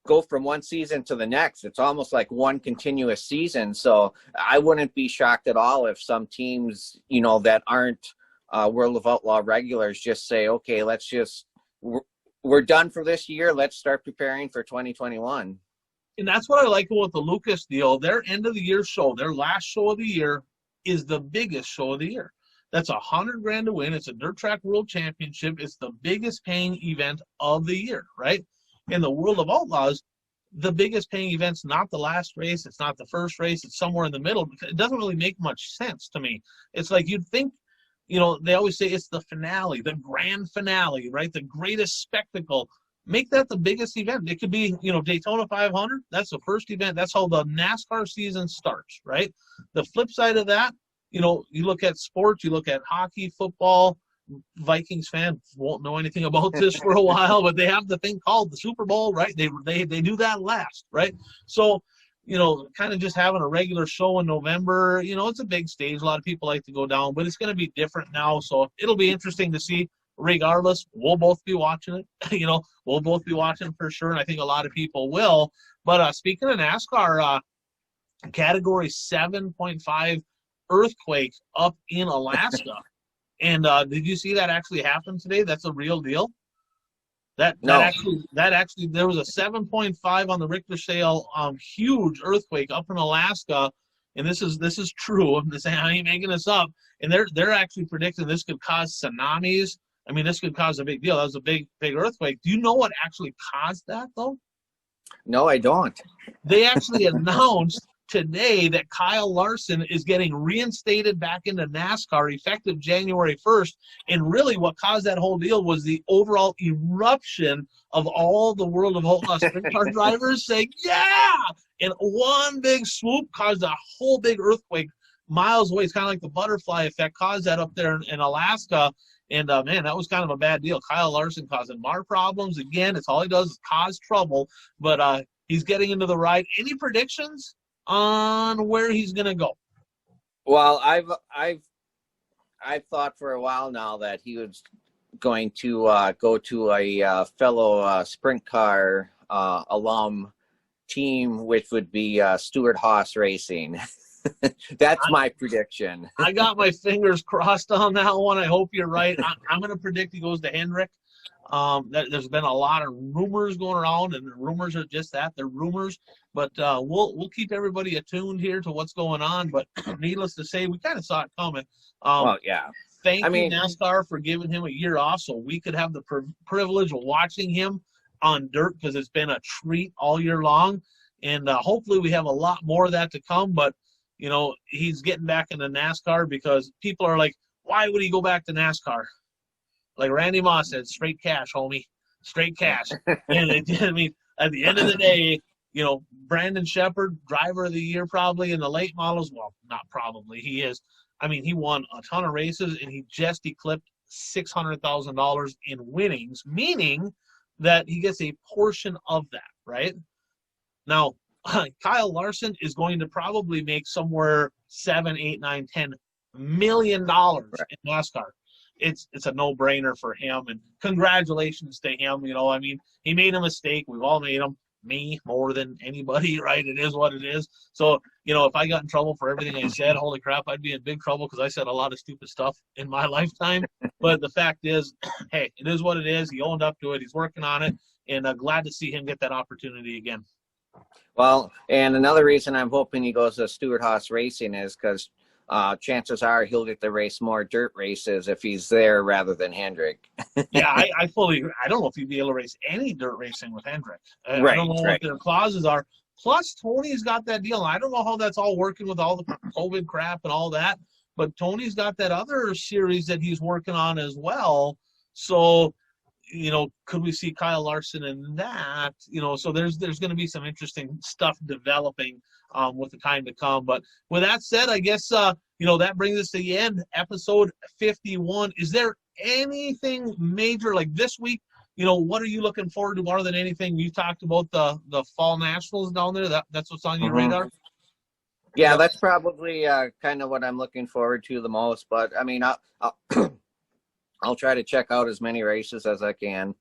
go from one season to the next. It's almost like one continuous season. So I wouldn't be shocked at all if some teams, that aren't World of Outlaw regulars just say, okay, we're done for this year. Let's start preparing for 2021. And that's what I like about the Lucas deal. Their end of the year show, their last show of the year is the biggest show of the year. That's 100 grand to win. It's a dirt track world championship. It's the biggest paying event of the year, right? In the World of Outlaws, the biggest paying event's not the last race. It's not the first race. It's somewhere in the middle. It doesn't really make much sense to me. It's like you'd think, they always say it's the finale, the grand finale, right? The greatest spectacle. Make that the biggest event. It could be, Daytona 500. That's the first event. That's how the NASCAR season starts, right? The flip side of that, you look at sports, you look at hockey, football. Vikings fan won't know anything about this for a while, but they have the thing called the Super Bowl, right? They do that last, right? So, kind of just having a regular show in November, it's a big stage. A lot of people like to go down, but it's going to be different now. So it'll be interesting to see. Regardless, we'll both be watching it. We'll both be watching for sure, and I think a lot of people will. But speaking of NASCAR, Category 7.5 earthquake up in Alaska. And did you see that actually happen today? That's a real deal. That actually there was a 7.5 on the Richter scale, huge earthquake up in Alaska, and this is true. I ain't making this up. And they're actually predicting this could cause tsunamis. I mean, this could cause a big deal. That was a big earthquake. Do you know what actually caused that though? No, I don't. They actually announced today that Kyle Larson is getting reinstated back into NASCAR effective January 1st. And really what caused that whole deal was the overall eruption of all the World of Outlaw sprint car drivers saying, yeah! And one big swoop caused a whole big earthquake miles away. It's kind of like the butterfly effect caused that up there in Alaska. And, man, that was kind of a bad deal. Kyle Larson causing more problems. Again, it's all he does is cause trouble. But he's getting into the ride. Any predictions on where he's going to go? Well, I've thought for a while now that he was going to go to a fellow sprint car alum team, which would be Stewart Haas Racing. That's my prediction. I got my fingers crossed on that one. I hope you're right. I'm going to predict he goes to Hendrick. There's been a lot of rumors going around, and the rumors are just that. They're rumors. But we'll keep everybody attuned here to what's going on. But needless to say, we kind of saw it coming. Well, yeah. Thank you, NASCAR, for giving him a year off so we could have the privilege of watching him on dirt, because it's been a treat all year long. And hopefully we have a lot more of that to come. But, he's getting back into NASCAR because people are like, why would he go back to NASCAR? Like Randy Moss said, straight cash, homie. Straight cash. And at the end of the day, Brandon Sheppard, driver of the year probably in the late models. Well, not probably. He is. I mean, he won a ton of races, and he just eclipsed $600,000 in winnings, meaning that he gets a portion of that, right? Now, Kyle Larson is going to probably make somewhere $7, $8, $9, $10 million Right. in NASCAR. It's a no-brainer for him, and congratulations to him. I mean, he made a mistake. We've all made them. Me more than anybody, right? It is what it is. So, if I got in trouble for everything I said, holy crap, I'd be in big trouble because I said a lot of stupid stuff in my lifetime. But the fact is, hey, it is what it is. He owned up to it. He's working on it, and glad to see him get that opportunity again. Well, and another reason I'm hoping he goes to Stewart Haas Racing is because chances are he'll get to race more dirt races if he's there rather than Hendrick. Yeah, I fully agree. I don't know if you'd be able to race any dirt racing with Hendrick. I don't know what their clauses are. Plus, Tony's got that deal. I don't know how that's all working with all the COVID crap and all that, but Tony's got that other series that he's working on as well. So, could we see Kyle Larson in that? So there's going to be some interesting stuff developing with the time to come. But with that said, I guess, that brings us to the end, episode 51. Is there anything major like this week? What are you looking forward to more than anything? You talked about the fall nationals down there. That's what's on your radar? Yeah, that's probably kind of what I'm looking forward to the most. But, I mean, I'll try to check out as many races as I can.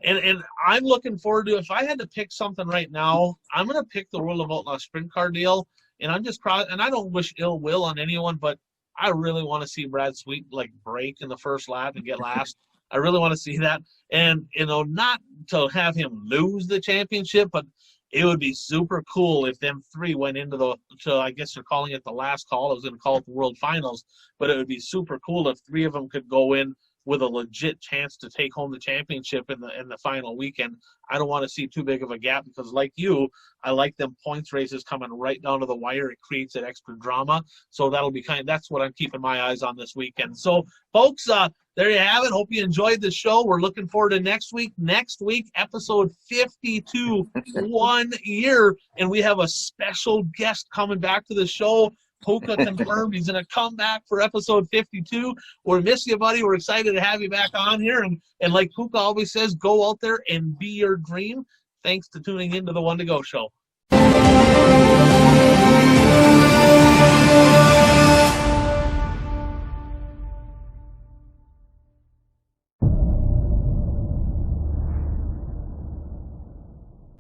And I'm looking forward to, if I had to pick something right now, I'm going to pick the World of Outlaw sprint car deal. And I'm just proud, and I don't wish ill will on anyone, but I really want to see Brad Sweet break in the first lap and get last. I really want to see that. And, not to have him lose the championship, but it would be super cool if them three went into I guess you're calling it the last call. I was going to call it the World Finals, but it would be super cool if three of them could go in with a legit chance to take home the championship in the final weekend. I don't want to see too big of a gap because, like you, I like them points races coming right down to the wire. It creates that extra drama. So that'll be that's what I'm keeping my eyes on this weekend. So, folks, there you have it. Hope you enjoyed the show. We're looking forward to next week. Next week, episode 52, 1 year, and we have a special guest coming back to the show. Puka confirmed he's going to come back for episode 52. We miss you, buddy. We're excited to have you back on here. And like Puka always says, go out there and be your dream. Thanks to tuning in to the One to Go Show.